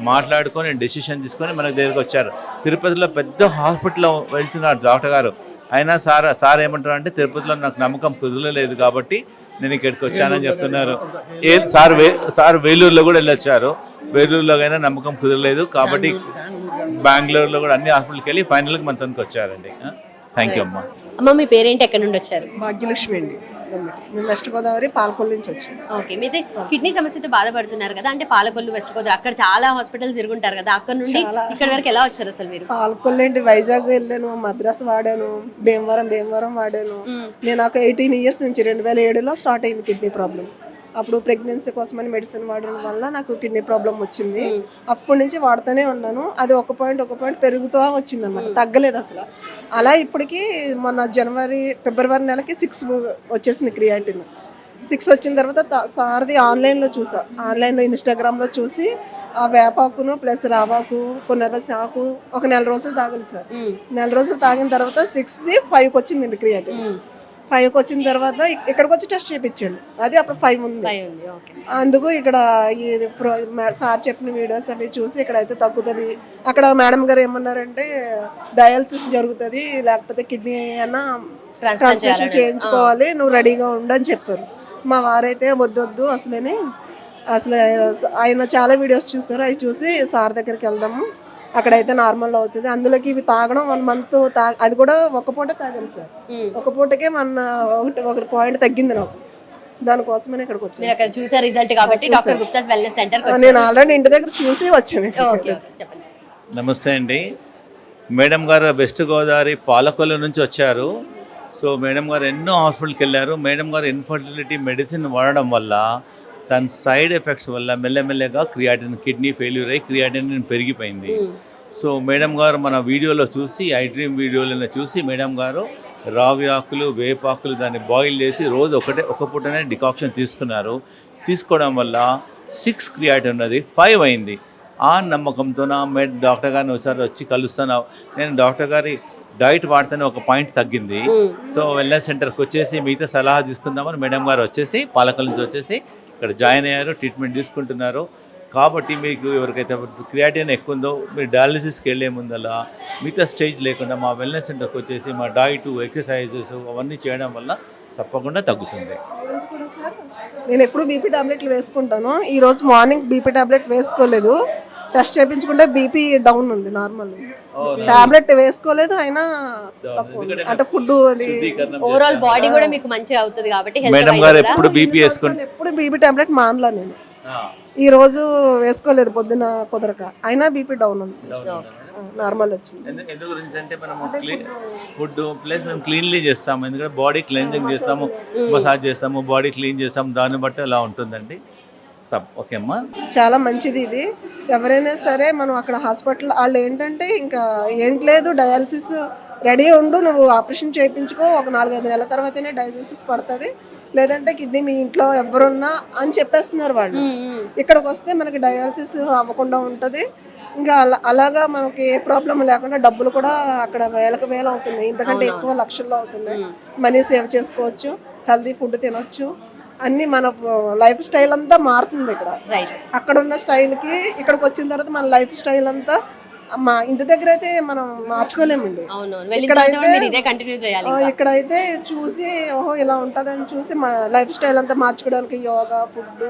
మాట్లాడుకొని డెసిషన్ తీసుకొని మన దగ్గరికి వచ్చారు. తిరుపతిలో పెద్ద హాస్పిటల్లో వెళ్తున్నారు డాక్టర్ గారు. అయినా సార్ ఏమంటారు అంటే, తిరుపతిలో నాకు నమ్మకం కుదరలేదు కాబట్టి నేను ఇక్కడికి వచ్చానని చెప్తున్నారు. సార్ వేలూరులో కూడా వెళ్ళొచ్చారు. వేలూరులో అయినా నమ్మకం కుదరలేదు కాబట్టి బెంగళూరులో కూడా అన్ని హాస్పిటల్కి వెళ్ళి ఫైనల్గా మన తనకి వచ్చారండి. థ్యాంక్ యూ అమ్మా.
అమ్మ, మీ పేరేంటి, ఎక్కడి నుండి వచ్చారు?
భాగ్యలక్ష్మి అండి. మేము వెస్ట్ గోదావరి పాలకొల్లు నుంచి వచ్చాం.
ఓకే, మీది కిడ్నీ సమస్యతో బాధపడుతున్నారు కదా, అంటే పాలకొల్లు, వెస్ట్ గోదావరి అక్కడ చాలా హాస్పిటల్స్ తిరుగుంటారు కదా, అక్కడ నుండి ఇక్కడ వరకు ఎలా వచ్చారు అసలు మీరు?
పాలకొల్లు ఏంటి, వైజాగ్ వెళ్ళాను, మద్రాసు వాడాను, భీమవరం వాడాను. నేను నాకు 18 ఇయర్స్ నుంచి 2007లో స్టార్ట్ అయింది కిడ్నీ ప్రాబ్లం. అప్పుడు ప్రెగ్నెన్సీ కోసమని మెడిసిన్ వాడడం వల్ల నాకు కిడ్నీ ప్రాబ్లం వచ్చింది. అప్పటి నుంచి వాడుతూనే ఉన్నాను. అది ఒక పాయింట్ పెరుగుతూ వచ్చింది అనమాట, తగ్గలేదు అసలు. అలా ఇప్పటికి మొన్న ఫిబ్రవరి నెలకి 6 వచ్చేసింది క్రియాటిన్. 6 వచ్చిన తర్వాత సార్ది ఆన్లైన్లో చూసా, ఆన్లైన్లో ఇన్స్టాగ్రామ్లో చూసి ఆ వేపాకును ప్లస్ రావాకు, పునర్వసి ఆకు ఒక 4 రోజులు తాగాలి సార్. 4 రోజులు తాగిన తర్వాత 6ది 5కి వచ్చిందండి క్రియాటిన్. 5కి వచ్చిన తర్వాత ఇక్కడికి వచ్చి టెస్ట్ చేయించాను, అది అప్పుడు 5 ఉంది. అందుకు ఇక్కడ ఇది సార్ చెప్పిన వీడియోస్ అవి చూసి ఇక్కడైతే తగ్గుతుంది. అక్కడ మేడం గారు ఏమన్నారంటే డయాలసిస్ జరుగుతుంది, లేకపోతే కిడ్నీ అన్నా ట్రాన్స్ప్లాంటేషన్ చేయించుకోవాలి, నువ్వు రెడీగా ఉండు అని చెప్పారు. మా వారైతే వద్దొద్దు అసలు ఆయన చాలా వీడియోస్ చూస్తారు, అవి చూసి సార్ దగ్గరికి వెళ్దాము, అక్కడైతే నార్మల్ అవుతుంది. అందులోకి ఇవి తాగడం 1 మంత్ అది కూడా ఒక పూట తాగాను సార్. ఒక పూటకే ఒక పాయింట్ తగ్గింది నాకు. దానికోసమే ఇక్కడికి వచ్చాను.
చూసారు రిజల్ట్ కాబట్టి డాక్టర్ గుప్తాస్ వెల్నెస్ సెంటర్
నేను ఆల్రెడీ ఇంటి దగ్గర చూసి వచ్చాను.
నమస్తే అండి. మేడం గారు వెస్ట్ గోదావరి పాలకొల్లు నుంచి వచ్చారు. సో మేడం గారు ఎన్నో హాస్పిటల్కి వెళ్ళారు. మేడం గారు ఇన్ఫర్టిలిటీ మెడిసిన్ వాడడం వల్ల దాని సైడ్ ఎఫెక్ట్స్ వల్ల మెల్లమెల్లగా క్రియాటిన్, కిడ్నీ ఫెయిల్యూర్ అయ్యి క్రియాటిన్ పెరిగిపోయింది. సో మేడం గారు మన వీడియోలో చూసి, ఐ డ్రీమ్ వీడియోలో చూసి మేడం గారు రావి ఆకులు, వేపాకులు దాన్ని బాయిల్ చేసి రోజు ఒక పూటనే డికాక్షన్ తీసుకున్నారు. తీసుకోవడం వల్ల 6 క్రియాటిన్ ఉన్నది 5 అయింది. ఆ నమ్మకంతో డాక్టర్ గారిని ఒకసారి వచ్చి కలుస్తాను. నేను డాక్టర్ గారి డైట్ వాడితేనే ఒక పాయింట్ తగ్గింది. సో వెల్నెస్ సెంటర్కి వచ్చేసి మిగతా సలహా తీసుకుందామని మేడం గారు వచ్చేసి పాలకొల్లు నుంచి వచ్చేసి ఇక్కడ జాయిన్ అయ్యారు, ట్రీట్మెంట్ తీసుకుంటున్నారు. కాబట్టి మీకు ఎవరికైతే క్రియాటిన్ ఎక్కువ ఉందో మీరు డయాలసిస్కి వెళ్ళే ముందలా మిగతా స్టేజ్ లేకుండా మా వెల్నెస్ సెంటర్కి వచ్చేసి మా డైట్, ఎక్సర్సైజెస్ అవన్నీ చేయడం వల్ల తప్పకుండా తగ్గుతుంది.
నేను ఎప్పుడు బీపీ టాబ్లెట్లు వేసుకుంటాను. ఈరోజు మార్నింగ్ బీపీ టాబ్లెట్ వేసుకోలేదు, టెస్ట్ చేయించుకుంటే బీపీ డౌన్ ఉంది, నార్మల్. టాబ్లెట్ వేసుకోలేదు, అయినా అంటే ఫుడ్ అది
ఓవరాల్ బాడీ కూడా మీకు మంచిగా అవుతుంది కాబట్టి
మేడం గారు ఎప్పుడు బీపీ వేసుకుంటే
ఎప్పుడు బీపీ టాబ్లెట్ మానలా నేను. ఈ రోజు వేసుకోలేదు పొద్దున కుదరక, అయినా బీపీ డౌన్ ఉంది, నార్మల్ వచ్చింది.
ఎందుకు గురించి అంటే మనము ఫుడ్ ప్లస్ మేము క్లీన్లీ చేస్తాము, ఎందుకంటే బాడీ క్లెన్జింగ్ చేస్తాము, మసాజ్ చేస్తాము, బాడీ క్లీన్ చేస్తాము, దాన్ని బట్టి అలా ఉంటుందండి. ఓకే అమ్మా,
చాలా మంచిది ఇది. ఎవరైనా సరే మనం అక్కడ హాస్పిటల్ వాళ్ళు ఏంటంటే ఇంకా ఏంటి లేదు, డయాలసిస్ రెడీ ఉండు, నువ్వు ఆపరేషన్ చేయించుకో, ఒక 4-5 నెలల తర్వాతనే డయాలసిస్ పడుతుంది, లేదంటే కిడ్నీ మీ ఇంట్లో ఎవరున్నా అని చెప్పేస్తున్నారు వాళ్ళు. ఇక్కడికి వస్తే మనకి డయాలసిస్ అవ్వకుండా ఉంటుంది. ఇంకా అలాగా మనకి ఏ ప్రాబ్లం లేకుండా డబ్బులు కూడా అక్కడ వేల అవుతున్నాయి, ఇంతకంటే ఎక్కువ లక్షల్లో అవుతున్నాయి. మనీ సేవ్ చేసుకోవచ్చు, హెల్తీ ఫుడ్ తినొచ్చు, అన్నీ మన లైఫ్ స్టైల్ అంతా మారుతుంది ఇక్కడ.
రైట్.
అక్కడ ఉన్న స్టైల్కి ఇక్కడికి వచ్చిన తర్వాత మన లైఫ్ స్టైల్ అంతా మా ఇంటి దగ్గర అయితే మనం మార్చుకోలేమండి.
అవునవును. వెళ్ళిన తర్వాత కూడా మీరు ఇదే కంటిన్యూ చేయాలి ఇంకా.
ఇక్కడైతే చూసి ఓహో ఇలా ఉంటుందని చూసి మా లైఫ్ స్టైల్ అంతా మార్చుకోవడానికి యోగా, ఫుడ్,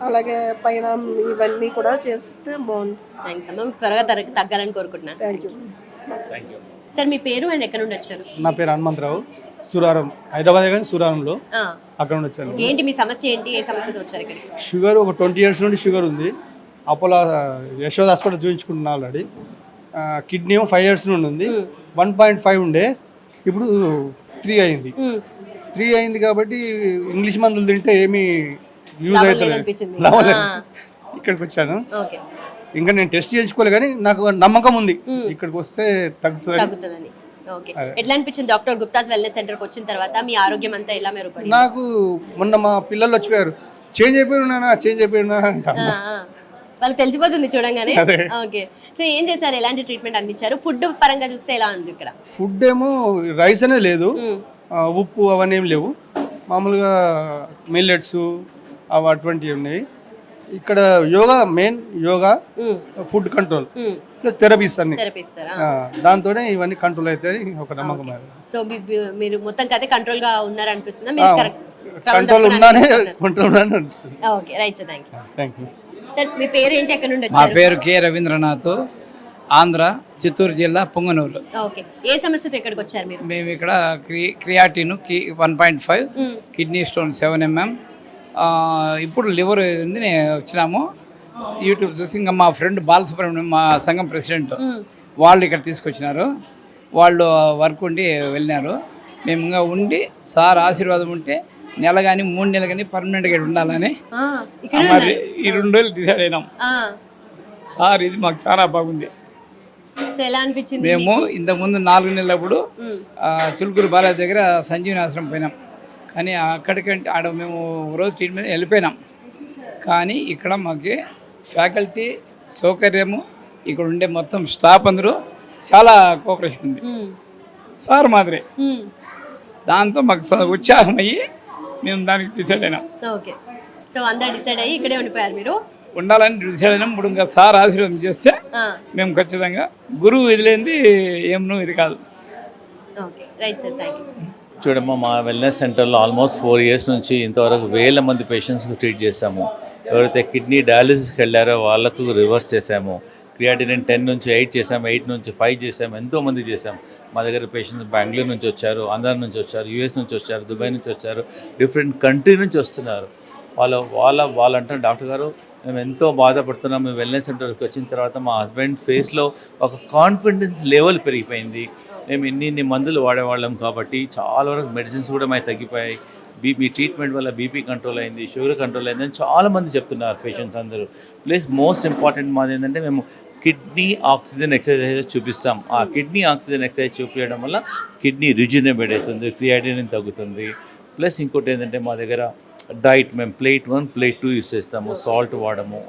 అలాగే పైన ఇవన్నీ కూడా చేస్తే బాగుంది.
థ్యాంక్స్ అమ్మ. త్వరగా తగ్గాలని కోరుకుంటున్నాను.
Thank you.
సార్ మీ పేరు అండ్ ఎక్కడ నుండి వచ్చారు?
నా పేరు హనుమంతరావు, సూరారం, హైదరాబాద్ కానీ సూరారంలో
ఆ,
అక్కడ నుండి వచ్చాను.
ఏంటి మీ సమస్య ఏంటి? ఏ సమస్యతో వచ్చారు ఇక్కడికి?
షుగర్ ఒక 20 years నుండి షుగర్ ఉంది. అపోలో యశోద హాస్పిటల్ చూపించుకుంటున్నా ఆల్రెడీ. కిడ్నీ 5 years నుండి ఉంది. 1.5 ఉండే, ఇప్పుడు 3 అయింది. 3 అయింది కాబట్టి ఇంగ్లీష్ మందులు తింటే ఏమీ యూజ్ అవుతుంది. ఇక్కడికి వచ్చాను.
ఓకే.
ఇంకా నేను టెస్ట్ చేయించుకోలే కానీ నాకు నమ్మకం ఉంది ఇక్కడికి వస్తే
తగ్గుతుందని. ఓకే. ఎట్లా అనిపించింది డాక్టర్ గుప్తాస్ వెల్నెస్ సెంటర్కి వచ్చిన తర్వాత? మీ ఆరోగ్యం అంతా ఎలా మెరుగుపడింది?
నాకు మొన్న మా పిల్లలు వచ్చిపోయారు, చేంజ్ అయిపోయినా అంట.
వాళ్ళకి తెలిసిపోతుంది చూడంగానే. ఓకే. సో ఏం చేశారు? ఎలాంటి ట్రీట్మెంట్ అందించారు? ఫుడ్ పరంగా చూస్తే ఎలా ఉంది ఇక్కడ?
ఫుడ్ ఏమో రైస్ అనేది లేదు, ఉప్పు అవన్నీ ఏం లేవు, మామూలుగా మిల్లెట్స్ అవి అటువంటివి ఉన్నాయి. ఇక్కడ yoga, main yoga, food control plus therapies అన్ని, దాంతోనే ఇవన్నీ కంట్రోల్ అవుతాయి ఒక నమ్మకం.
సో మీరు మొత్తం కదే కంట్రోల్ గా ఉన్నారు అనిపిస్తుందా?
కంట్రోల్ ఉన్నానే అనిపిస్తుంది.
Okay, right sir.
Thank you.
Sir మీ పేరు ఏంటి? ఎక్కడ నుండి
మా
వచ్చారు?
పేరు కె రవీంద్రనాథ్, ఆంధ్ర, చిత్తూరు జిల్లా, పొంగనూరు.
ఓకే. ఏ సమస్యతో ఇక్కడికి వచ్చారు మీరు?
మేము ఇక్కడ క్రియాటిన్ 1.5, కిడ్నీ స్టోన్ 7 mm, ఇప్పుడు లివర్ వచ్చినాము. యూట్యూబ్ చూసి ఇంకా మా ఫ్రెండ్ బాలసుబ్రహ్మణ్యం, మా సంఘం ప్రెసిడెంట్, వాళ్ళు ఇక్కడ తీసుకొచ్చినారు. వాళ్ళు వర్క్ ఉండి వెళ్ళినారు. మేము ఇంకా ఉండి సార్ ఆశీర్వాదం ఉంటే నెల కానీ 3 నెలలు కానీ పర్మనెంట్గా ఉండాలని మరి ఈ 2 రోజులు డిసైడ్ అయినాం. సార్ ఇది మాకు చాలా బాగుంది. మేము ఇంతకుముందు 4 నెలలప్పుడు చులుకూరు బాలాజీ దగ్గర సంజీవని ఆశ్రమం పోయినాం, కానీ అక్కడికంటే ఆడ మేము రోజు ట్రీట్మెంట్ వెళ్ళిపోయినాం. కానీ ఇక్కడ మాకు ఫ్యాకల్టీ సౌకర్యము, ఇక్కడ ఉండే మొత్తం స్టాఫ్ అందరూ చాలా కోఆపరేషన్ ఉంది. సార్ మాదిరే, దాంతో మాకు ఉత్సాహం అయ్యి మేము దానికి డిసైడ్ అయినాం.
ఓకే. సో అందరు డిసైడ్ అయ్యి ఇక్కడే ఉండిపోయారు మీరు?
ఉండాలని డిసైడ్ అయినాం. ఇప్పుడు ఇంకా సార్ ఆశీర్వాదం చేస్తే మేము ఖచ్చితంగా, గురువు ఇది లేనిది ఏమో ఇది కాదు.
Okay, right sir. Thank you.
చూడమ్మా, మా వెల్నెస్ సెంటర్లో ఆల్మోస్ట్ 4 years నుంచి ఇంతవరకు 1000 మంది పేషెంట్స్కి ట్రీట్ చేశాము. ఎవరైతే కిడ్నీ డయాలిసిస్కి వెళ్ళారో వాళ్ళకు రివర్స్ చేశాము. క్రియాటినిన్ 10 నుంచి 8 చేసాము, 8 నుంచి 5 చేసాము, ఎంతోమంది చేసాం. మా దగ్గర పేషెంట్స్ బెంగళూరు నుంచి వచ్చారు, ఆంధ్ర నుంచి వచ్చారు, యూఎస్ నుంచి వచ్చారు, దుబాయ్ నుంచి వచ్చారు, డిఫరెంట్ కంట్రీ నుంచి వస్తున్నారు. వాళ్ళు అంటారు, డాక్టర్ గారు మేము ఎంతో బాధపడుతున్నాం, మేము వెల్నెస్ సెంటర్కి వచ్చిన తర్వాత మా హస్బెండ్ ఫేస్లో ఒక కాన్ఫిడెన్స్ లెవెల్ పెరిగిపోయింది. మేము ఇన్ని మందులు వాడేవాళ్ళం కాబట్టి చాలా వరకు మెడిసిన్స్ కూడా మాకు తగ్గిపోయాయి. బీపీ ట్రీట్మెంట్ వల్ల బీపీ కంట్రోల్ అయింది, షుగర్ కంట్రోల్ అయింది అని చాలామంది చెప్తున్నారు పేషెంట్స్ అందరూ. ప్లస్ మోస్ట్ ఇంపార్టెంట్ మాది ఏంటంటే మేము కిడ్నీ ఆక్సిజన్ ఎక్సర్సైజ్ చూపిస్తాం. ఆ కిడ్నీ ఆక్సిజన్ ఎక్సర్సైజ్ చూపించడం వల్ల కిడ్నీ రిజ్యునబుల్ అవుతుంది, క్రియాటినిన్ తగ్గుతుంది. ప్లస్ ఇంకోటి ఏంటంటే మా దగ్గర డైట్ మేము ప్లేట్ 1, ప్లేట్ 2 యూస్ చేస్తాము. సాల్ట్ వాడము.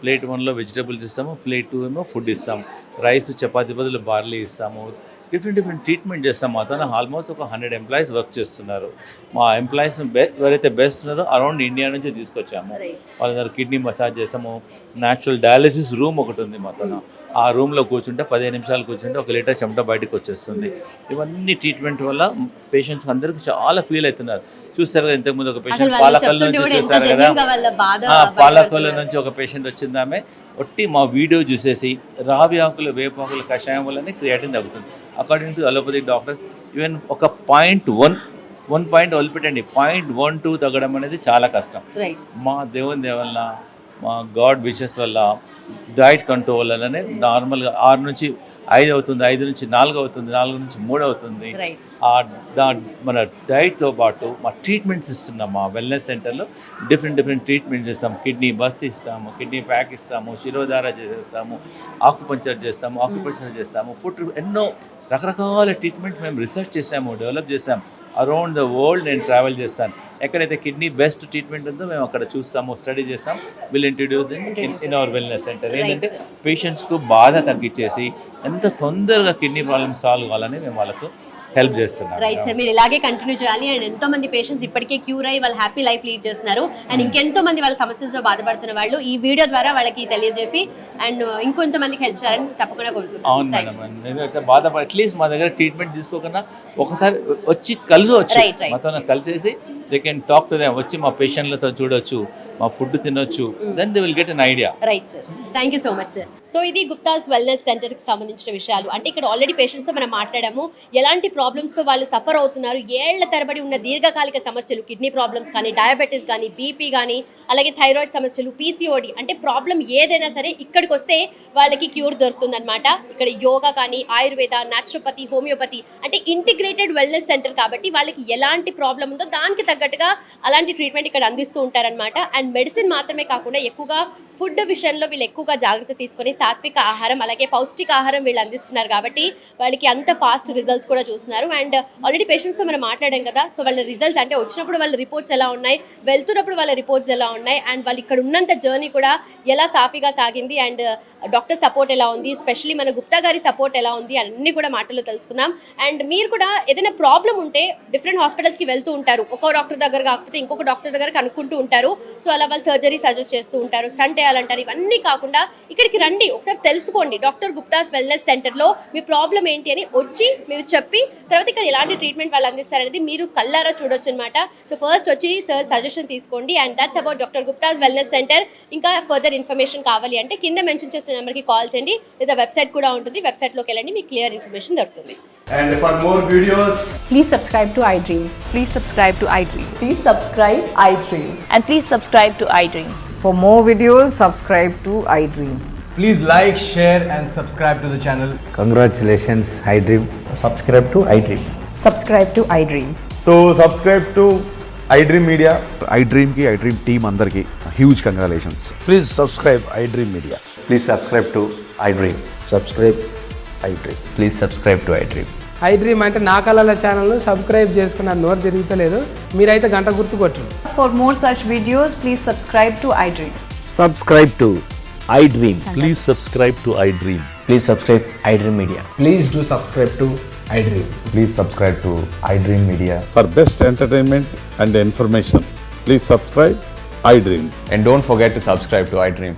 ప్లేట్ 1లో వెజిటబుల్స్ ఇస్తాము, ప్లేట్ 2 ఏమో ఫుడ్ ఇస్తాము. రైస్, చపాతీ బదులు బార్లీ ఇస్తాము. డిఫరెంట్ ట్రీట్మెంట్ చేస్తాం. మాతో ఆల్మోస్ట్ ఒక 100 ఎంప్లాయీస్ వర్క్ చేస్తున్నారు. మా ఎంప్లాయీస్ ఎవరైతే బెస్ట్ ఉన్నారో అరౌండ్ ఇండియా నుంచి తీసుకొచ్చాము. వాళ్ళందరూ కిడ్నీ మసాజ్ చేసాము. న్యాచురల్ డయాలిసిస్ రూమ్ ఒకటి ఉంది మాతో. ఆ రూమ్లో కూర్చుంటే 15 నిమిషాలు కూర్చుంటే 1 లీటర్ చెమట బయటకు వచ్చేస్తుంది. ఇవన్నీ ట్రీట్మెంట్ వల్ల పేషెంట్స్ అందరికీ చాలా ఫీల్ అవుతున్నారు. చూస్తారు కదా, ఇంతకుముందు ఒక పేషెంట్ పాలకల్ నుంచి చూస్తారు కదా, పాలకల్ నుంచి ఒక పేషెంట్ వచ్చింది. ఆమె ఒట్టి మా వీడియో చూసేసి రావి ఆకులు, వేపాకుల కషాయం వల్లనే క్రియాటిన్ తగ్గుతుంది. According to allopathic doctors even ఒక 1 పాయింట్ వదిలిపెట్టండి, 0.12 తగ్గడం అనేది చాలా కష్టం. మా దేవుని వల్ల, మా గాడ్ విషెస్ వల్ల, డైట్ కంట్రోల్ వల్లనే నార్మల్గా 6 నుంచి 5 అవుతుంది, 5 నుంచి 4 అవుతుంది, 4 నుంచి 3 అవుతుంది. మన డైట్తో పాటు మా ట్రీట్మెంట్స్ ఇస్తున్నాం. మా వెల్నెస్ సెంటర్లో డిఫరెంట్ ట్రీట్మెంట్స్ ఇస్తాము. కిడ్నీ బస్ ఇస్తాము, కిడ్నీ ప్యాక్ ఇస్తాము, శిరోధార చేసేస్తాము, ఆకుపంచర్ చేస్తాము, ఫుడ్, ఎన్నో రకరకాల ట్రీట్మెంట్ మేము రీసెర్చ్ చేసాము, డెవలప్ చేసాము. అరౌండ్ ద వరల్డ్ నేను ట్రావెల్ చేస్తాను. ఎక్కడైతే కిడ్నీ బెస్ట్ ట్రీట్మెంట్ ఉందో మేము అక్కడ చూస్తాము, స్టడీ చేస్తాం. Will introduce in our wellness centre. ఏంటంటే పేషెంట్స్కు బాధ తగ్గించేసి ఎంత తొందరగా కిడ్నీ ప్రాబ్లమ్ సాల్వ్ కావాలని మేము వాళ్ళకు హెల్ప్ చేస్తున్నారు.
రైట్ సార్, మీరు ఇలాగే కంటిన్యూ చేయాలి. అండ్ ఎంతో మంది పేషెంట్స్ ఇప్పటికే క్యూర్ అయ్యి వాళ్ళు హ్యాపీ లైఫ్ లీడ్ చేస్తున్నారు. అండ్ ఇంకెంతో మంది వాళ్ళ సమస్యలతో బాధపడుతున్న వాళ్ళు ఈ వీడియో ద్వారా వాళ్ళకి తెలియజేసి అండ్ ఇంకొంతమందికి హెల్ప్ చేయాలని తప్పకుండా
అవును
కోరుకుంటున్నాను.
మేడం, నేనైతే బాధపడి అట్లీస్ట్ మా దగ్గర ట్రీట్మెంట్ తీసుకోకుండా ఒకసారి వచ్చి కలిసొచ్చు,
Right, right.
మాతో కలిసేసి they can talk to them, వచ్చి మా పేషెంట్లతో చూడొచ్చు, మా ఫుడ్ తినొచ్చు, then they will get an idea.
Right sir, thank you so much sir. So ఇది గుప్తాస్ వెల్నెస్ సెంటర్కి సంబంధించిన విషయాలు. అంటే ఇక్కడ ఆల్రెడీ పేషెంట్స్తో మనం మాట్లాడాము, ఎలాంటి ప్రాబ్లమ్స్తో వాళ్ళు సఫర్ అవుతున్నారు, ఏళ్ల తరబడి ఉన్న దీర్ఘకాలిక సమస్యలు, కిడ్నీ ప్రాబ్లమ్స్ కానీ, డయాబెటీస్ కానీ, బీపీ కానీ, అలాగే థైరాయిడ్ సమస్యలు, పీసీఓడి, అంటే ప్రాబ్లం ఏదైనా సరే ఇక్కడికి వస్తే వాళ్ళకి క్యూర్ దొరుకుతుందన్నమాట. ఇక్కడ యోగా కానీ, ఆయుర్వేద, న్యాచురోపతి, హోమియోపతి, అంటే ఇంటిగ్రేటెడ్ వెల్నెస్ సెంటర్ కాబట్టి వాళ్ళకి ఎలాంటి ప్రాబ్లం ఉందో దానికి తగ్గట్టుగా అలాంటి ట్రీట్మెంట్ ఇక్కడ అందిస్తూ ఉంటారనమాట. అండ్ మెడిసిన్ మాత్రమే కాకుండా ఎక్కువగా ఫుడ్ విషయంలో వీళ్ళు ఎక్కువగా జాగ్రత్త తీసుకొని సాత్విక ఆహారం అలాగే పౌష్టిక ఆహారం వీళ్ళు అందిస్తున్నారు కాబట్టి వాళ్ళకి అంత ఫాస్ట్ రిజల్ట్స్ కూడా చూస్తున్నారు. అండ్ ఆల్రెడీ పేషెంట్స్తో మనం మాట్లాడాం కదా, సో వాళ్ళ రిజల్ట్స్ అంటే వచ్చినప్పుడు వాళ్ళ రిపోర్ట్స్ ఎలా ఉన్నాయి, వెళ్తున్నప్పుడు వాళ్ళ రిపోర్ట్స్ ఎలా ఉన్నాయి, అండ్ వాళ్ళు ఇక్కడ ఉన్నంత జర్నీ కూడా ఎలా సాఫీగా సాగింది, అండ్ డాక్టర్ సపోర్ట్ ఎలా ఉంది, స్పెషల్లీ మన గుప్తా గారి సపోర్ట్ ఎలా ఉంది, అన్ని కూడా మాటల్లో తెలుసుకుందాం. అండ్ మీరు కూడా ఏదైనా ప్రాబ్లం ఉంటే డిఫరెంట్ హాస్పిటల్స్కి వెళ్తూ ఉంటారు, ఒక్కో డాక్టర్ దగ్గర కాకపోతే ఇంకొక డాక్టర్ దగ్గర కనుక్కుంటూ ఉంటారు. సో అలా వాళ్ళు సర్జరీ సజెస్ట్ చేస్తూ ఉంటారు, స్టంట్ వేయాలంటారు. ఇవన్నీ కాకుండా ఇక్కడికి రండి, ఒకసారి తెలుసుకోండి. డాక్టర్ గుప్తాస్ వెల్నెస్ సెంటర్లో మీ ప్రాబ్లం ఏంటి అని వచ్చి మీరు చెప్పి తర్వాత ఇక్కడ ఎలాంటి ట్రీట్మెంట్ వాళ్ళు అందిస్తారనేది మీరు కళ్ళారా చూడొచ్చు అనమాట. సో ఫస్ట్ వచ్చి సార్ సజెషన్ తీసుకోండి. And that's about doctor Gupta's wellness centre. ఇంకా ఫర్దర్ ఇన్ఫర్మేషన్ కావాలి అంటే కింద మెన్షన్ చేసిన నెంబర్కి కాల్ చేయండి, లేదా వెబ్సైట్ కూడా ఉంటుంది, వెబ్సైట్లోకి వెళ్ళండి, మీకు క్లియర్ ఇన్ఫర్మేషన్ దొరుకుతుంది.
And for more videos,
please subscribe to iDream. Please subscribe to iDream. Please subscribe iDream. And please subscribe to iDream. For more videos, subscribe to iDream.
please like, share and subscribe to the channel.
Congratulations, iDream.
Subscribe to iDream.
Subscribe to iDream.
So subscribe to iDream Media.
iDream ki iDream team andarki huge congratulations.
Please subscribe iDream Media.
Please subscribe to iDream.
Subscribe iDream.
Please subscribe to iDream.
iDream అంటే నా కళల ఛానల్ను subscribe చేసుకున్న నోరు తిరుగుతలేదు, మీరైతే గంట గుర్తు కొట్టండి.
For more such videos, please subscribe to iDream.
Subscribe to iDream.
Please subscribe to iDream.
Please subscribe iDream Media.
Please do subscribe to iDream.
Please subscribe to iDream Media.
For best entertainment and information, please subscribe iDream.
And don't forget to subscribe to iDream.